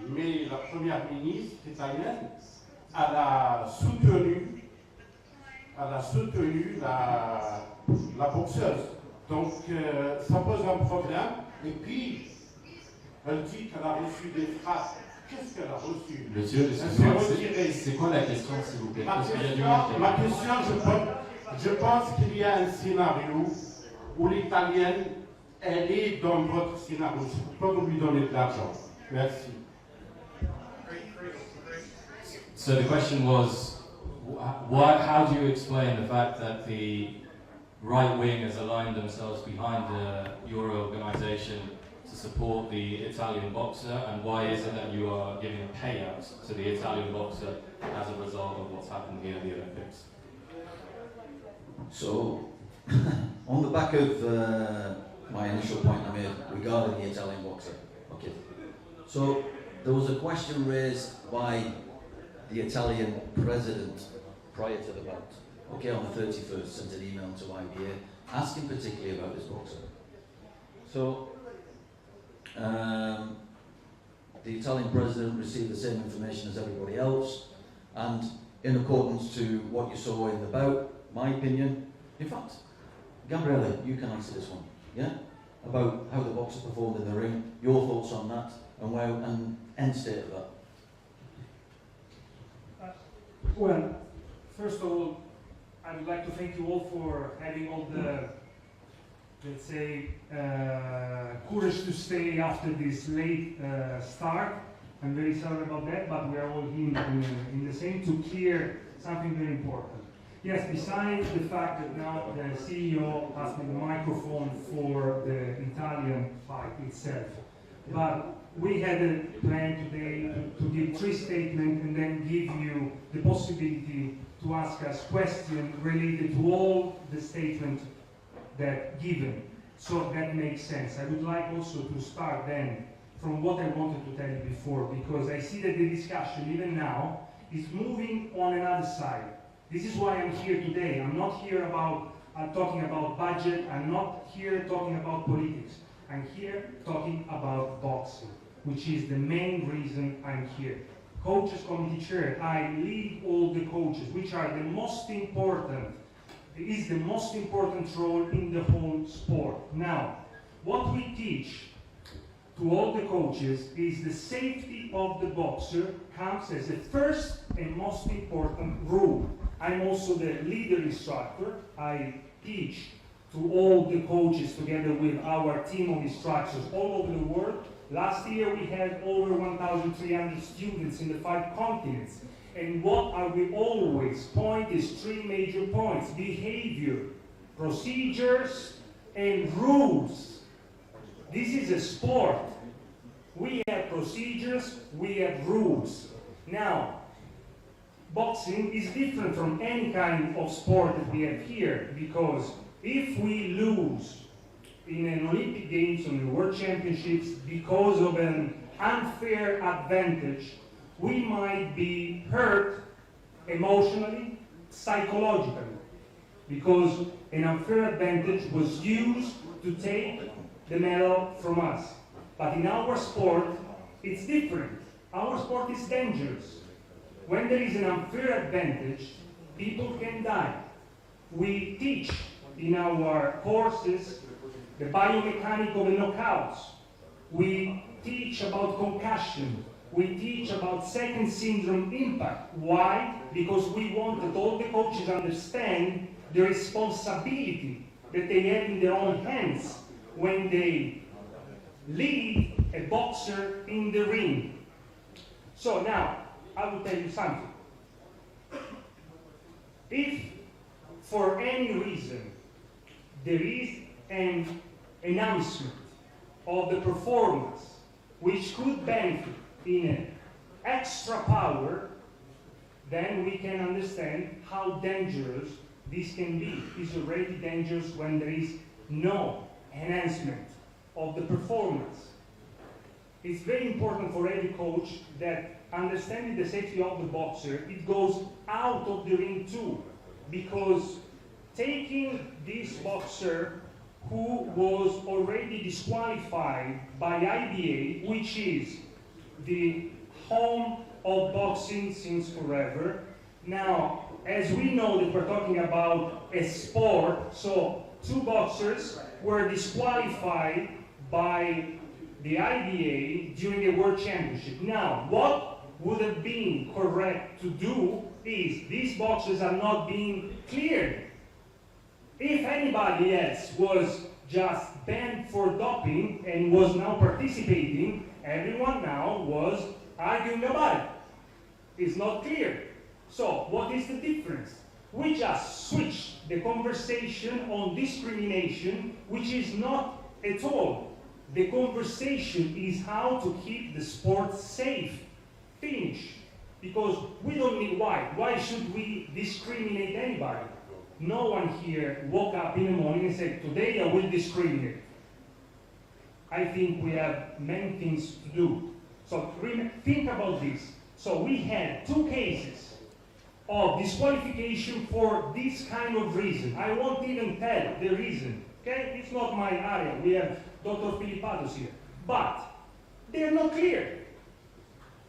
Mais la première ministre italienne, elle a soutenu la boxeuse. Donc ça pose un problème. Et puis, elle dit qu'elle a reçu des frappes. Qu'est-ce qu'elle a reçu? Monsieur, excusez-moi, c'est quoi la question, s'il vous plaît? Ma question, je pense qu'il y a un scénario où l'Italienne, elle est dans votre scénario. Je ne peux pas vous lui donner de l'argent. Merci. So the question was, how do you explain the fact that the right wing has aligned themselves behind your organisation to support the Italian boxer, and why is it that you are giving a payout to the Italian boxer as a result of what's happened here at the Olympics? So, on the back of my initial point I made regarding the Italian boxer, okay. So, there was a question raised by the Italian president prior to the bout, okay, on the 31st, sent an email to IBA asking particularly about this boxer. So, the Italian president received the same information as everybody else, and in accordance to what you saw in the bout, my opinion, in fact, Gabriele, you can answer this one, yeah? About how the boxer performed in the ring, your thoughts on that, and end state of that. Well, first of all, I would like to thank you all for having all the, let's say, courage to stay after this late start. I'm very sorry about that, but we are all in the same to clear something very important. Yes, besides the fact that now the CEO has the microphone for the Italian fight itself, but we had a plan today to give 3 statements and then give you the possibility to ask us questions related to all the statements that given. So that makes sense. I would like also to start then from what I wanted to tell you before, because I see that the discussion, even now, is moving on another side. This is why I'm here today. I'm not here talking about budget. I'm not here talking about politics. I'm here talking about boxing, which is the main reason I'm here. Coaches Committee Chair, I lead all the coaches, which are the most important, is the most important role in the whole sport. Now, what we teach to all the coaches is the safety of the boxer comes as the first and most important rule. I'm also the leader instructor. I teach to all the coaches together with our team of instructors all over the world. Last year we had over 1,300 students in the 5 continents. And what I will always point is 3 major points: behavior, procedures, and rules. This is a sport. We have procedures, we have rules. Now, boxing is different from any kind of sport that we have here, because if we lose in an Olympic Games or the World Championships because of an unfair advantage, we might be hurt emotionally, psychologically, because an unfair advantage was used to take the medal from us. But in our sport, it's different. Our sport is dangerous. When there is an unfair advantage, people can die. We teach in our courses the biomechanics of the knockouts. We teach about concussion. We teach about second syndrome impact. Why? Because we want that all the coaches understand the responsibility that they have in their own hands when they lead a boxer in the ring. So now, I will tell you something. If for any reason there is an announcement of the performance which could benefit in an extra power, then we can understand how dangerous this can be. It's already dangerous when there is no enhancement of the performance. It's very important for every coach that understanding the safety of the boxer, it goes out of the ring too. Because taking this boxer who was already disqualified by IBA, which is the home of boxing since forever. Now, as we know that we're talking about a sport, so two boxers were disqualified by the IBA during a World Championship. Now, what would have been correct to do is these boxers are not being cleared. If anybody else was just banned for doping and was now participating, everyone now was arguing about it. It's not clear. So, what is the difference? We just switched the conversation on discrimination, which is not at all. The conversation is how to keep the sport safe. Finish. Because we don't need why. Why should we discriminate anybody? No one here woke up in the morning and said, today I will discriminate. I think we have many things to do. So think about this. So we had 2 cases of disqualification for this kind of reason. I won't even tell the reason. Okay? It's not my area. We have Dr. Filipatos here. But they are not clear.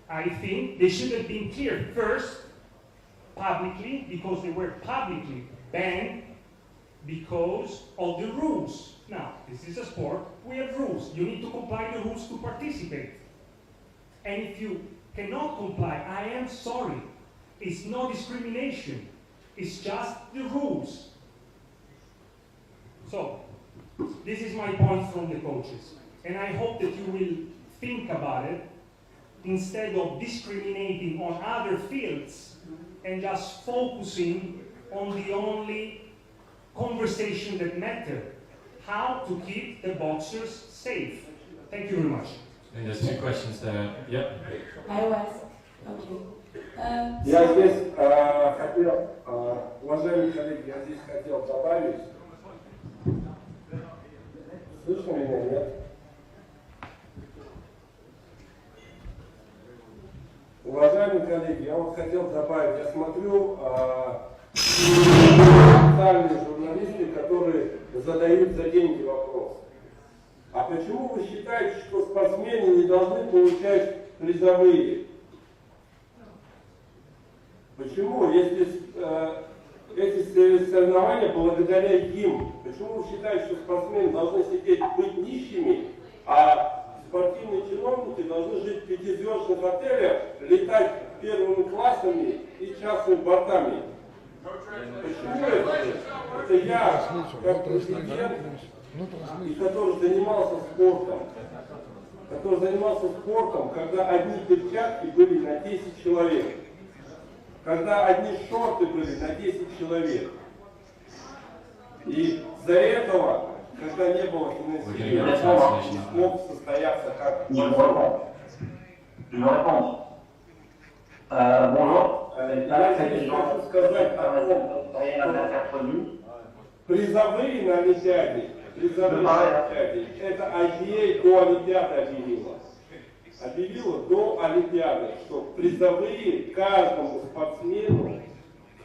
I think they should have been clear first, publicly, because they were publicly banned because of the rules. Now, this is a sport, we have rules. You need to comply with the rules to participate. And if you cannot comply, I am sorry. It's no discrimination. It's just the rules. So, this is my point from the coaches. And I hope that you will think about it instead of discriminating on other fields and just focusing on the only conversation that matters, how to keep the boxers safe. Thank you very much. I think there's 2 questions there. Yep. I was. Okay. Я здесь хотел, уважаемые коллеги, я здесь хотел добавить. Слышно меня, нет? Уважаемые коллеги, я вот хотел добавить, я смотрю специальные журналисты, которые задают за деньги вопрос. А почему вы считаете, что спортсмены не должны получать призовые? Почему, если эти соревнования благодаря им, почему вы считаете, что спортсмены должны сидеть, быть нищими, а спортивные чиновники должны жить в 5-звездных отелях, летать первыми классами и частными бортами? Почему это? Это я, как президент, и который занимался спортом, когда одни перчатки были на 10 человек, когда одни шорты были на 10 человек. И из-за этого, когда не было финансирования, не смог состояться как Bonjour. Я здесь хочу сказать о том, что призовые на Олимпиаде, это IBA до Олимпиады объявила до Олимпиады, что призовые каждому спортсмену,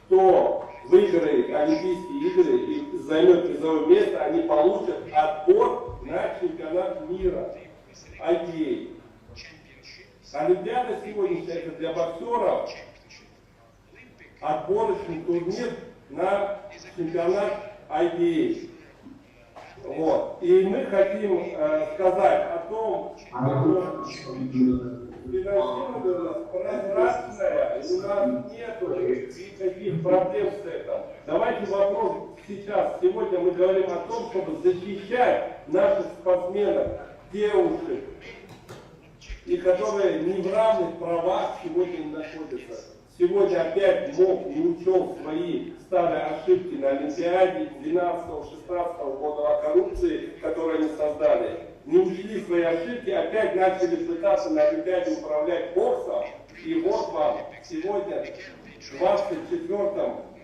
кто выиграет Олимпийские игры и займет призовое место, они получат отбор на чемпионат мира IBA. Олимпиада сегодня это для боксеров отборочный турнир на чемпионат IBA. Вот. И мы хотим сказать о том, что финансирование у нас прозрачное, и у нас нету никаких проблем с этим. Давайте вопрос сейчас. Сегодня мы говорим о том, чтобы защищать наших спортсменов, девушек, и которые не в равных правах сегодня не находятся. Сегодня опять МОК не учел свои старые ошибки на Олимпиаде 12-16 года о коррупции, которую они создали. Не учли свои ошибки, опять начали пытаться на Олимпиаде управлять боксом. И вот вам сегодня, в 24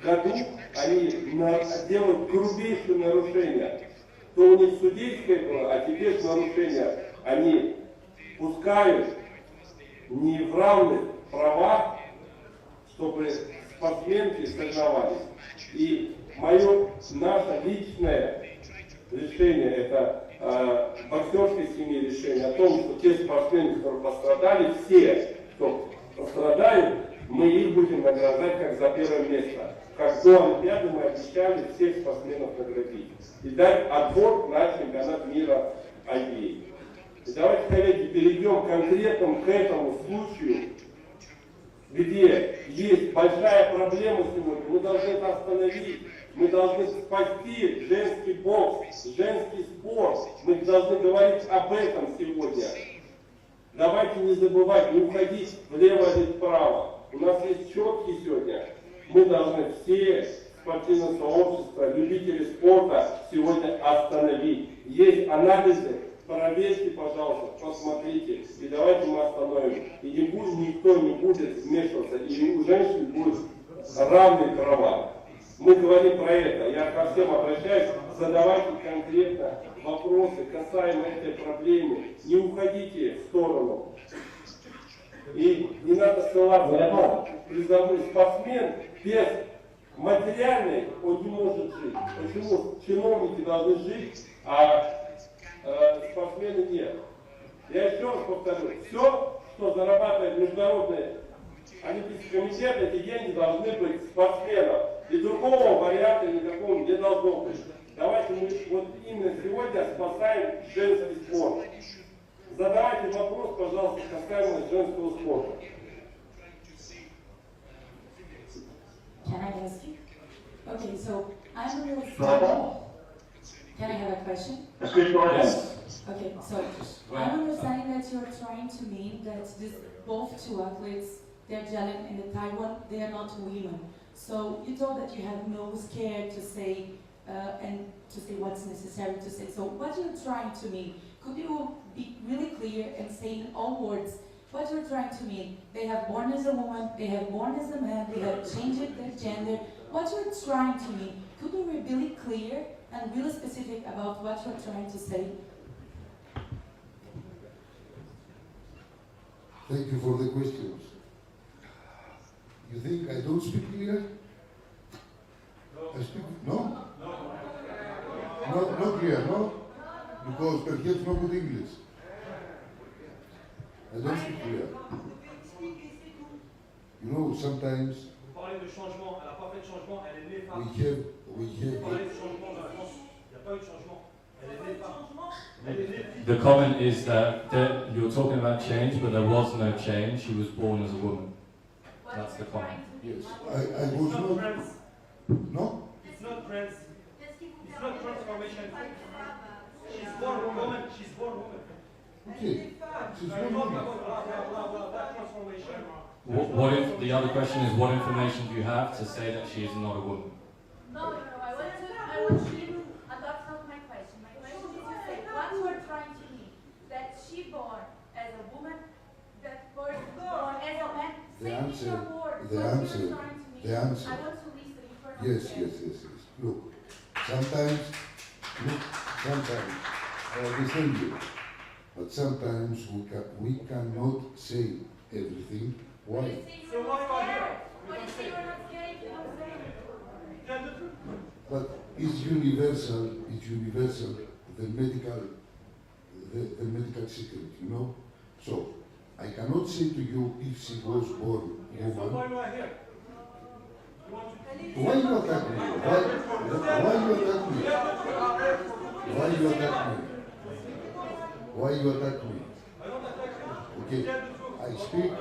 году, они делают грубейшие нарушения. То у них судейское было, а теперь нарушения они пускают не в равных правах, чтобы спортсменки соревновались. И наше личное решение, это боксерской семьи решение о том, что те спортсмены, которые пострадали, все, кто пострадают, мы их будем награждать как за первое место. Как до Олимпиады мы обещали всех спортсменов наградить. И дать отбор на чемпионат мира IBA. И давайте, коллеги, перейдем конкретно к этому случаю, где есть большая проблема сегодня. Мы должны это остановить. Мы должны спасти женский бокс, женский спорт. Мы должны говорить об этом сегодня. Давайте не забывать, не уходить влево или вправо. У нас есть четкий сегодня. Мы должны все спортивное сообщество, любители спорта сегодня остановить. Есть анализы. Проверьте, пожалуйста, посмотрите, и давайте мы остановим. И никто не будет вмешиваться, и у женщин будут равные права. Мы говорим про это. Я ко всем обращаюсь, задавайте конкретно вопросы касаемо этой проблемы. Не уходите в сторону. И не надо ссылаться на то, призовой спортсмен без материальной он не может жить. Почему чиновники должны жить, а спортсмены нет? Я еще раз повторю, все, что зарабатывает международный олимпийский комитет, эти деньги должны быть спортсменов. И другого варианта никакого не должно быть. Давайте мы вот именно сегодня спасаем женский спорт. Задавайте вопрос, пожалуйста, касаемо женского спорта. Can I ask you? Okay, so I'm understanding. Can I have a question? Yes. Okay, so I'm understanding that you're trying to mean that both two athletes, they're Jalen and the Taiwan, they are not women. So you told that you have no scare to say and to say what's necessary to say. So what you're trying to mean? Could you be really clear and say in all words what you're trying to mean? They have born as a woman, they have born as a man, they have changed their gender. What you're trying to mean? Could you be really clear and really specific about what you're trying to say? Thank you for the questions. You think I don't speak clear? I speak, no? Not clear, no? Because perhaps not good English. I don't speak clear. You know, sometimes The comment is that you're talking about change, but there was no change. She was born as a woman. That's the comment. Yes, I was not. No? It's not transformation. She's born woman. She's born woman. Okay. She's born woman. That transformation. What if the other question is, what information do you have to say that she is not a woman? No, I want you, and that's not my question. My question is to say, what you are trying to mean, that she born as a woman, that person born as a man, The say answer, in your words, the what answer, you're trying to mean. the answer. I want to listen in front of Yes, you. yes. Look, sometimes, I understand you, but sometimes we cannot say everything. Why? But you say So you're why not are you scared. here? But you say you're not scared if you don't say it. Yeah, the truth. But it's universal, the medical secret, you know? So, I cannot say to you if she was born So why woman. you are here? You want to... Why you attack me? Why you attack me? Why you attack me? Why you attack me? Okay, I speak.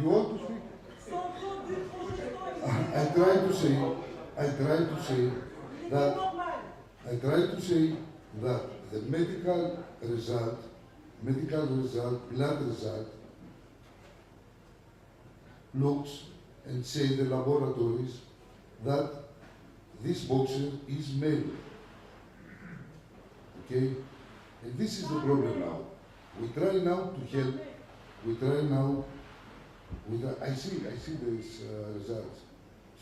You want to speak? I try to say that the medical result, blood result, looks and say the laboratories that this boxer is male. Okay? And this is the problem now. We try now to help. We try now. I see these results.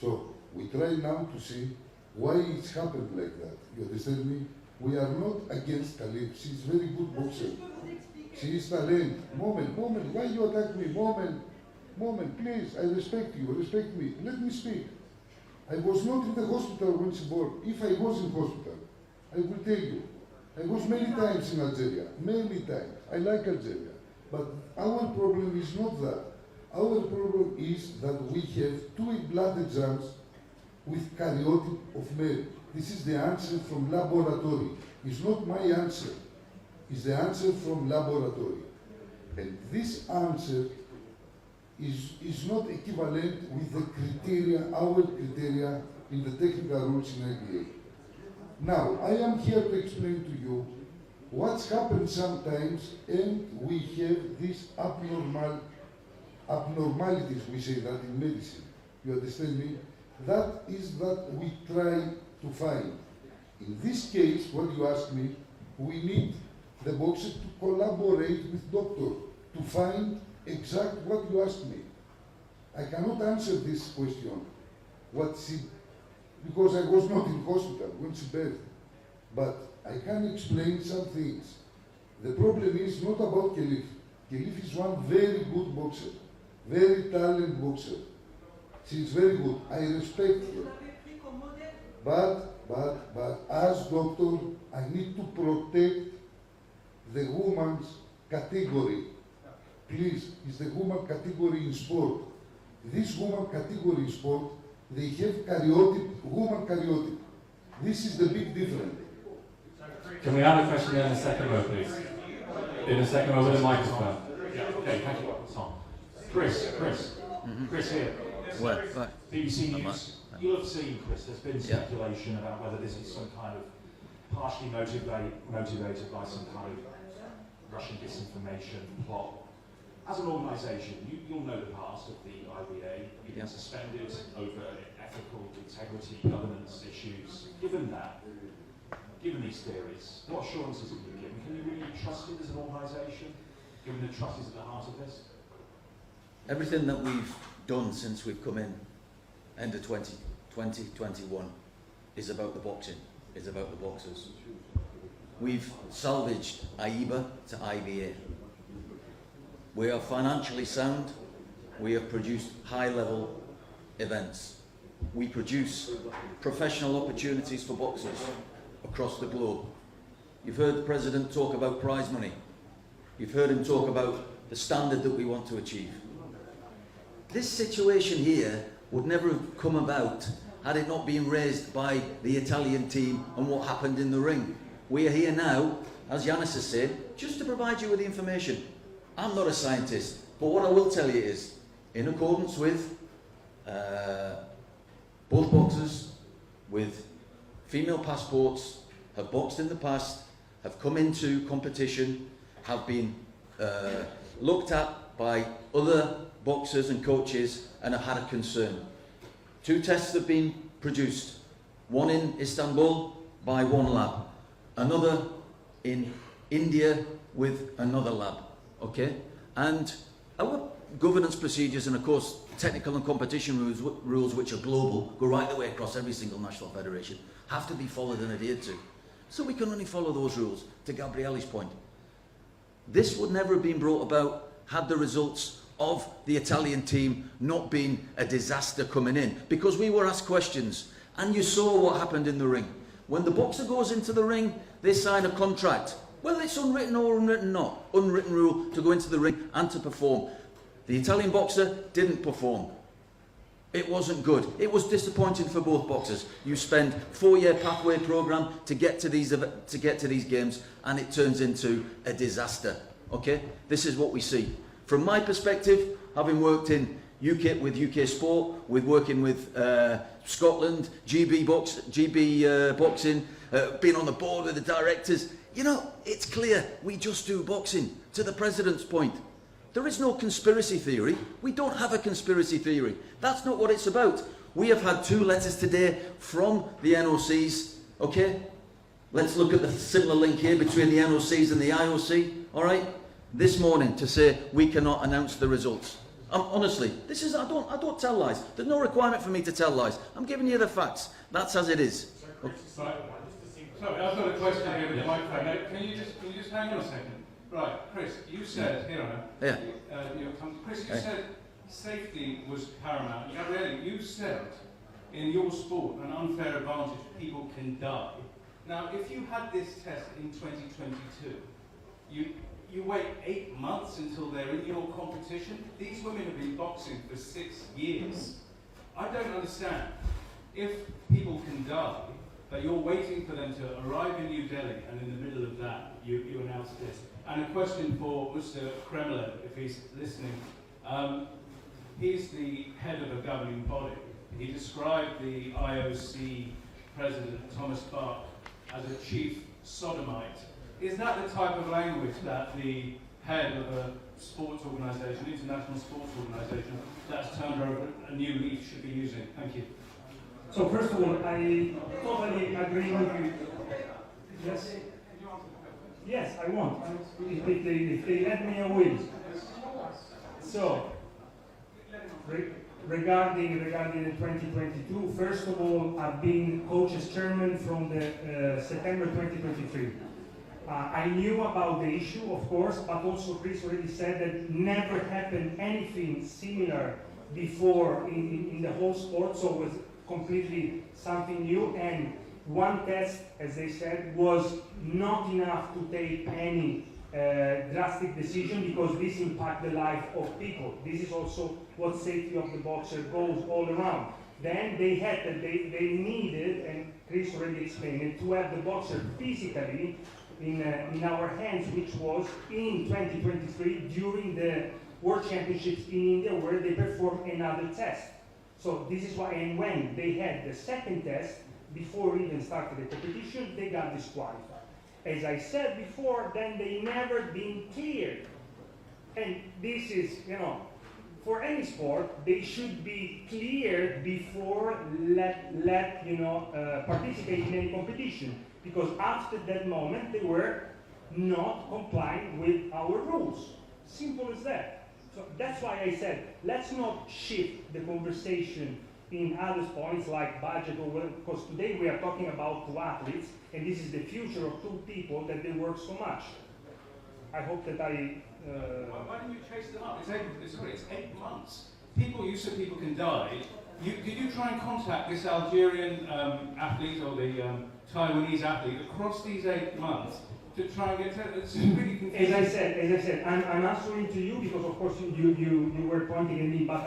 So we try now to see why it's happened like that. You understand me? We are not against Khalif. She's very good boxer. She is talent. Moment. Why you attack me? Moment, please. I respect you. Respect me. Let me speak. I was not in the hospital when she born. If I was in hospital, I will tell you. I was many times in Algeria. Many times. I like Algeria. But our problem is not that. Our problem is that we have 2 blood exams with karyotype of male. This is the answer from laboratory. It's not my answer. It's the answer from laboratory. And this answer is not equivalent with the criteria, our criteria in the technical rules in IBA. Now, I am here to explain to you what's happened sometimes, and we have these abnormalities, we say that in medicine. You understand me? That is that we try to find. In this case, what you ask me, we need the boxer to collaborate with doctor to find exact what you asked me. I cannot answer this question, because I was not in hospital when she birthed. But I can explain some things. The problem is not about Khalif. Khalif is one very good boxer, very talented boxer. She is very good. I respect her. But as doctor, I need to protect the woman's category. Please, it's the woman category in sport. This woman category in sport, they have karyotype, woman karyotype. This is the big difference. Can we have a question there in a second row, please? In a second row with a microphone. Yeah, okay, thank you, Tom. Chris here. Well, right. BBC News. You'll have seen, Chris, there's been speculation about whether this is some kind of partially motivated by some kind of Russian disinformation plot. As an organisation, you'll know the past of the IBA. You've been suspended over ethical integrity, governance issues. Given these theories, what assurances have you been given? Can you really be trusted as an organisation, given the trust is at the heart of this? Everything that we've done since we've come in, end of 2021, is about the boxing, is about the boxers. We've salvaged AIBA to IBA. We are financially sound. We have produced high-level events. We produce professional opportunities for boxers across the globe. You've heard the President talk about prize money. You've heard him talk about the standard that we want to achieve. This situation here would never have come about had it not been raised by the Italian team and what happened in the ring. We are here now, as Yanis has said, just to provide you with the information. I'm not a scientist, but what I will tell you is, in accordance with both boxers with female passports, have boxed in the past, have come into competition, have been looked at by other boxers and coaches and have had a concern. 2 tests have been produced, one in Istanbul by one lab, another in India with another lab, okay? And our governance procedures and of course technical and competition rules which are global, go right the way across every single national federation, have to be followed and adhered to. So we can only follow those rules, to Gabriele's point. This would never have been brought about had the results of the Italian team not been a disaster coming in, because we were asked questions and you saw what happened in the ring. When the boxer goes into the ring, they sign a contract. Whether it's unwritten or unwritten not, unwritten rule to go into the ring and to perform. The Italian boxer didn't perform. It wasn't good. It was disappointing for both boxers. You spend 4-year pathway program to get to these games, and it turns into a disaster. Okay, this is what we see. From my perspective, having worked in with UK Sport, with working with Scotland, GB boxing, being on the board with the directors, you know, it's clear we just do boxing. To the president's point, there is no conspiracy theory. We don't have a conspiracy theory. That's not what it's about. We have had 2 letters today from the NOCs, okay? Let's look at the similar link here between the NOCs and the IOC, all right? This morning to say we cannot announce the results. Honestly, this is, I don't tell lies. There's no requirement for me to tell lies. I'm giving you the facts. That's as it is. Sorry, I've got a question here with the microphone. Can you just hang on a second? Right, Chris, you said, here I am. Yeah. Chris, you said safety was paramount. You said in your sport an unfair advantage, people can die. Now, if you had this test in 2022, you wait 8 months until they're in your competition. These women have been boxing for 6 years. I don't understand. If people can die, but you're waiting for them to arrive in New Delhi, and in the middle of that, you announce this. And a question for Mr. Kremlin, if he's listening. He's the head of a governing body. He described the IOC president, Thomas Bach, as a chief sodomite. Is that the type of language that the head of a sports organisation, international sports organisation, that's turned over a new leaf should be using? Thank you. So first of all, I totally agree with you. Yes? Yes, I want. If they let me, I will. So, regarding the 2022, first of all, I've been coach as chairman from the September 2023. I knew about the issue, of course, but also Chris already said that never happened anything similar before in the whole sport, so it was completely something new. And one test, as they said, was not enough to take any drastic decision, because this impacts the life of people. This is also what safety of the boxer goes all around. Then they needed, and Chris already explained it, to have the boxer physically in our hands, which was in 2023 during the World Championships in India, where they performed another test. So this is why, and when they had the second test, before we even started the competition, they got disqualified. As I said before, then they never been cleared. And this is, you know, for any sport, they should be cleared before participate in any competition. Because after that moment, they were not complying with our rules. Simple as that. So that's why I said, let's not shift the conversation in other points like budget, or because today we are talking about 2 athletes, and this is the future of 2 people that they work so much. I hope that I... Why didn't you chase them up? It's 8 months. You said people can die. Did you try and contact this Algerian athlete or the Taiwanese athlete across these 8 months to try and get to... It's really confusing. As I said, I'm answering to you because, of course, you were pointing at me, but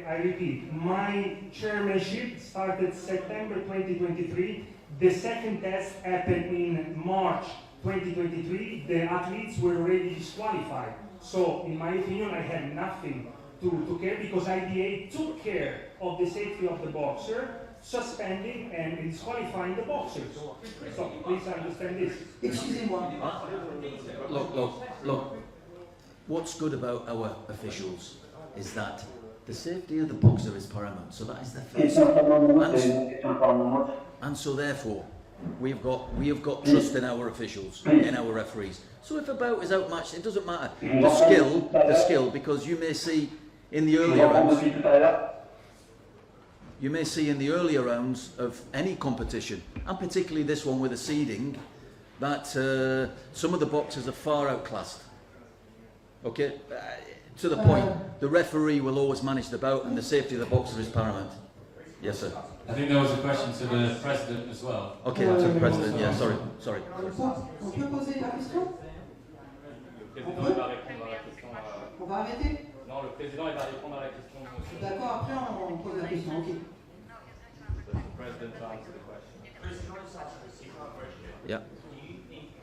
I repeat, my chairmanship started September 2023. The second test happened in March 2023. The athletes were already disqualified. So, in my opinion, I had nothing to care, because IDA took care of the safety of the boxer, suspending and disqualifying the boxers. So please understand this. Look. What's good about our officials is that the safety of the boxer is paramount. So that is the first. And so therefore, we have got trust in our officials, in our referees. So if a bout is outmatched, it doesn't matter. The skill, because you may see in the earlier rounds. You may see in the earlier rounds of any competition, and particularly this one with the seeding, that some of the boxers are far outclassed. Okay? To the point, the referee will always manage the bout, and the safety of the boxer is paramount. Yes, sir. I think there was a question to the president as well. Okay, to the president, yeah, sorry. On peut poser la question? On va arrêter? Non, le président, il va répondre à la question. D'accord, après on pose la question, ok. The president to answer the question. Chris, can I just ask a simple question? Yeah. Do you think the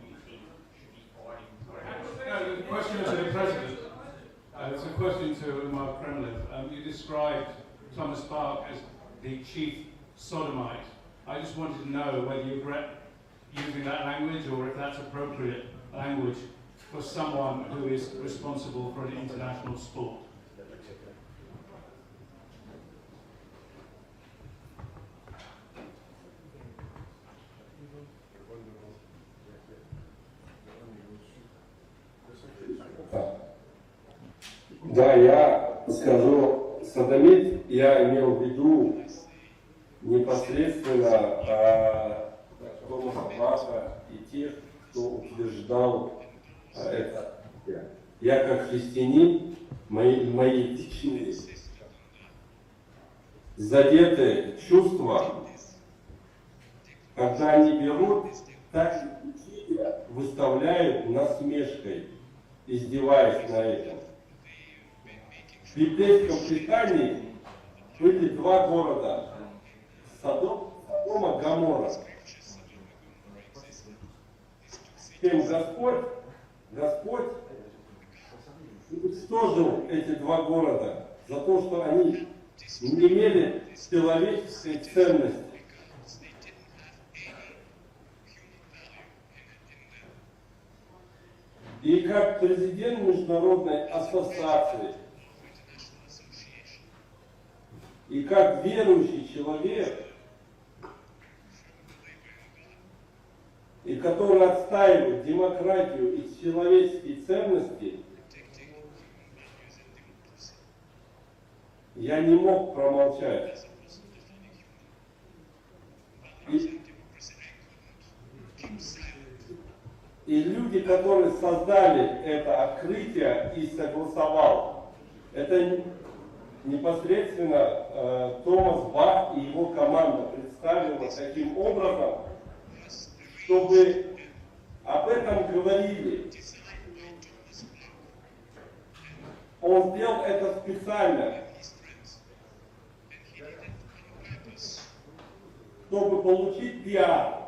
new team should be fighting for No, the question is to the president. It's a question to Mark Kremlin. You described Thomas Bach as the chief sodomite. I just wanted to know whether you regret using that language or if that's appropriate language for someone who is responsible for an international sport. Да, я скажу, садомит, я имел в виду непосредственно Томаса Баха и тех, кто утверждал это. Я как христианин, мои личные задетые чувства, когда они берут, так и выставляют насмешкой, издеваясь на этом. В библейском Писании были два города – Содома, Гоморра. Тем Господь уничтожил эти два города за то, что они не имели человеческой ценности. И как президент Международной ассоциации, и как верующий человек, и который отстаивает демократию и человеческие ценности, я не мог промолчать. И люди, которые создали это открытие и согласовал, это непосредственно Томас Бах и его команда представила таким образом, чтобы об этом говорили. Он сделал это специально, чтобы получить пиар.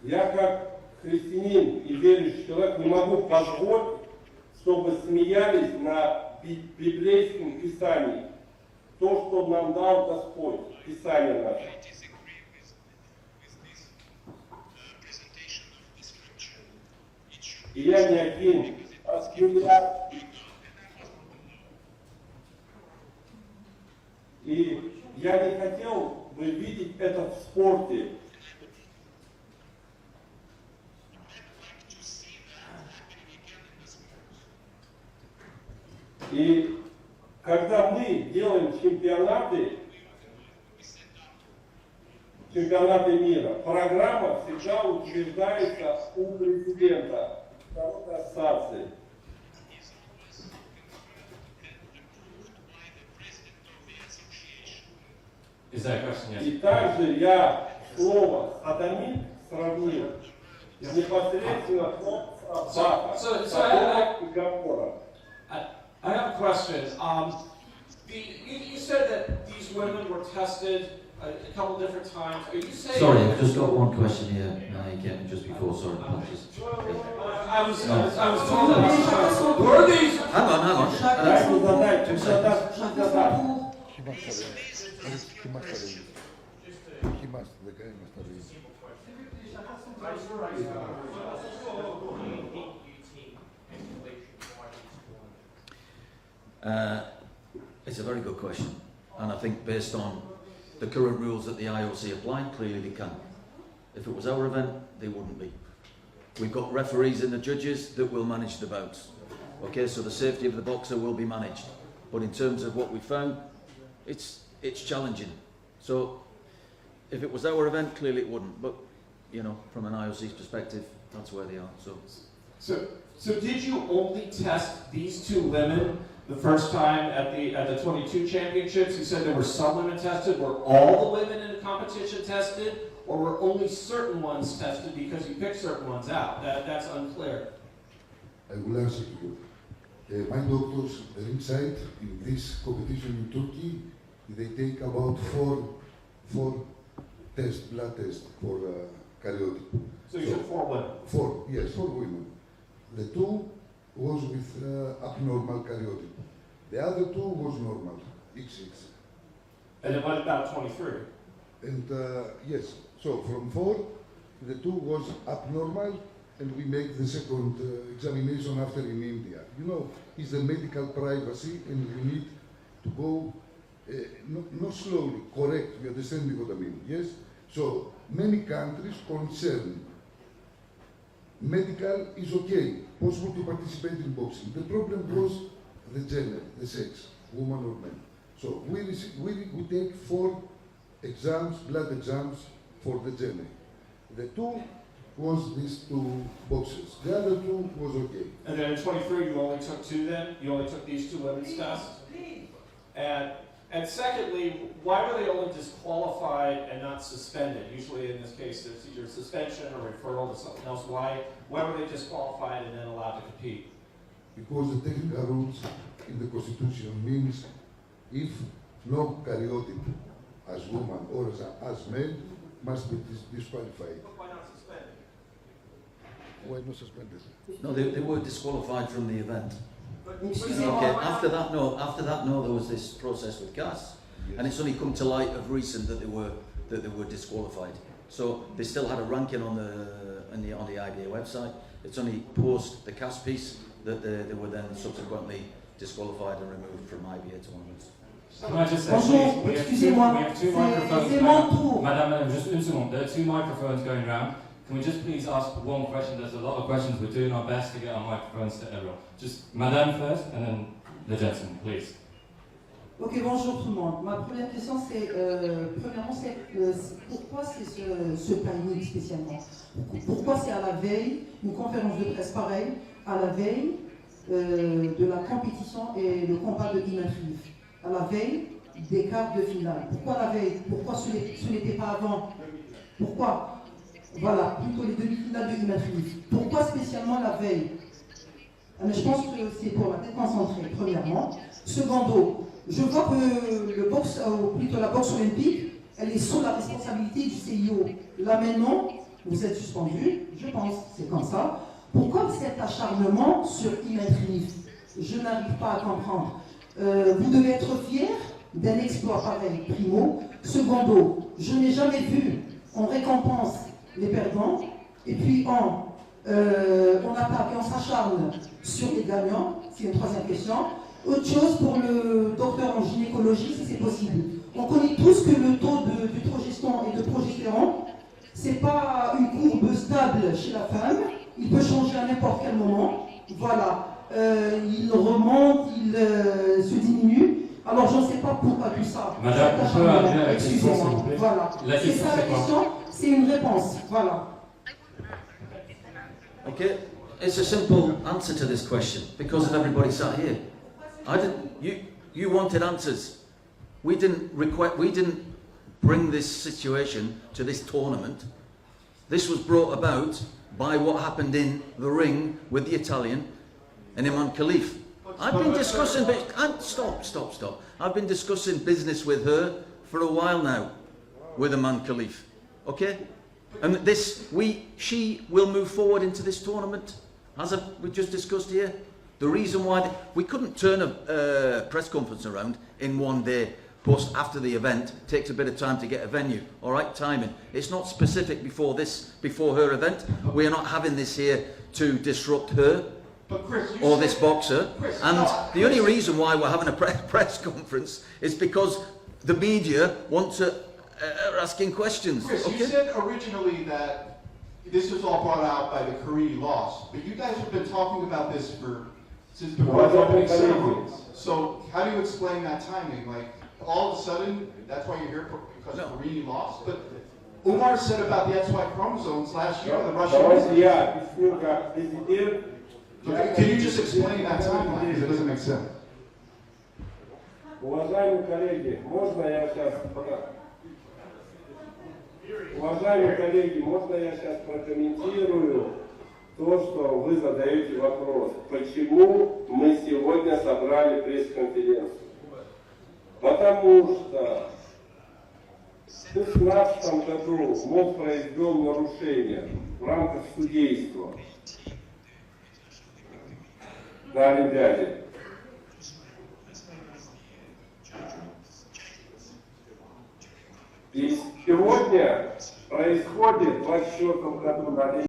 Я как христианин и верующий человек не могу позволить, чтобы смеялись на библейском Писании. То, что нам дал Господь, Писание наше. И я не один, а скрываю. И я не хотел бы видеть это в спорте. И когда мы делаем чемпионаты мира, программа всегда утверждается у президента ассоциации. И также я слово «сатанит» сравнил непосредственно с Баха и Гоморра. I have a question. You said that these women were tested a couple different times. Are you saying? Sorry, I've just got one question here. Again, just before. Sorry, apologies. I was told that. Were these? Hang on. 2 seconds. It's a very good question, and I think based on the current rules that the IOC apply, clearly they can. If it was our event, they wouldn't be. We've got referees and the judges that will manage the bouts. Okay, so the safety of the boxer will be managed. But in terms of what we found, it's challenging. So if it was our event, clearly it wouldn't. But you know, from an IOC's perspective, that's where they are. So did you only test these two women the first time at the 22 championships, you said there were some women tested. Were all the women in the competition tested, or were only certain ones tested because you picked certain ones out? That's unclear. I will answer to you. My doctors, ringside in this competition in Turkey, they take about four tests, blood tests for karyotyp. So you said 4 women? 4, yes, 4 women. The 2 was with abnormal karyotyp. The other 2 was normal, XX. And then what about 23? And yes, so from 4, the 2 was abnormal, and we make the second examination after in India. You know, it's the medical privacy, and you need to go not slowly, correct, you understand what I mean, yes? So, many countries concerned. Medical is okay, possible to participate in boxing. The problem was the gender, the sex, woman or man. So, we take 4 exams, blood exams for the gender. The 2 was these 2 boxes. The other 2 was okay. And then in 23, you only took 2 then? You only took these 2 women's tests? And secondly, why were they only disqualified and not suspended? Usually in this case, there's either suspension or referral to something else. Why were they disqualified and then allowed to compete? Because the technical rules in the Constitution means if no karyotyp as woman or as man must be disqualified. But why not suspended? Why not suspended? No, they were disqualified from the event. Excusez-moi. Okay, after that, no, there was this process with gas, yes. And it's only come to light of recent that they were disqualified. So they still had a ranking on the IBA website. It's only post the CAS piece that they were then subsequently disqualified and removed from IBA tournaments. Can I just say, Bonjour, please, excusez-moi, we have 2 microphones. c'est mon tour. Madame, just une seconde. There are 2 microphones going round. Can we just please ask one question? There's a lot of questions. We're doing our best to get our microphones to everyone. Just Madame first, and then the gentleman, please. Ok, bonjour tout le monde. Ma première question, c'est, premièrement, c'est pourquoi c'est ce timing spécialement? Pourquoi c'est à la veille, une conférence de presse pareille, à la veille de la compétition et le combat de Iman Khalif, à la veille des quarts de finale? Pourquoi la veille? Pourquoi ce n'était pas avant? Pourquoi? Voilà, plutôt les demi-finales de Iman Khalif. Pourquoi spécialement la veille? Mais je pense que c'est pour la tête concentrée, premièrement. Secondo, je vois que le boxe, plutôt la boxe olympique, elle est sous la responsabilité du CIO. Là maintenant, vous êtes suspendu, je pense, c'est comme ça. Pourquoi cet acharnement sur Iman Khalif? Je n'arrive pas à comprendre. Vous devez être fier d'un exploit pareil, primo. Secondo, je n'ai jamais vu, on récompense les perdants, et puis on attaque et on s'acharne sur les gagnants, c'est une troisième question. Autre chose pour le docteur en gynécologie, si c'est possible. On connaît tous que le taux du progestérone et de progestérone, c'est pas une courbe stable chez la femme, il peut changer à n'importe quel moment. Voilà, il remonte, il se diminue. Alors je ne sais pas pourquoi tout ça. Madame, on peut arriver à la question, s'il vous Excusez-moi, plaît. voilà. C'est ça la question, c'est une réponse, voilà. Okay, it's a simple answer to this question because of everybody sat here. You wanted answers. We didn't bring this situation to this tournament. This was brought about by what happened in the ring with the Italian and Iman Khalif. I've been discussing, stop. I've been discussing business with her for a while now, with Iman Khalif. Okay? And she will move forward into this tournament, as we just discussed here. The reason why we couldn't turn a press conference around in one day, post after the event, takes a bit of time to get a venue. All right, timing. It's not specific before her event. We are not having this here to disrupt her or this boxer. And the only reason why we're having a press conference is because the media want to are asking questions. Chris, okay? You said originally that this was all brought out by the Karini loss, but you guys have been talking about this since before the opening ceremony. So how do you explain that timing? Like all of a sudden, that's why you're here because Karini lost. But Umar said about the XY chromosomes last year, the Russian. Can you just explain that timeline? Because it doesn't make sense. Уважаемые коллеги, можно я сейчас... Уважаемые коллеги, можно я сейчас прокомментирую то, что вы задаете вопрос. Почему мы сегодня собрали пресс-конференцию? Потому что в 2016 году МОЗ произвел нарушение в рамках судейства на Олимпиаде. И сегодня происходит в 24 году на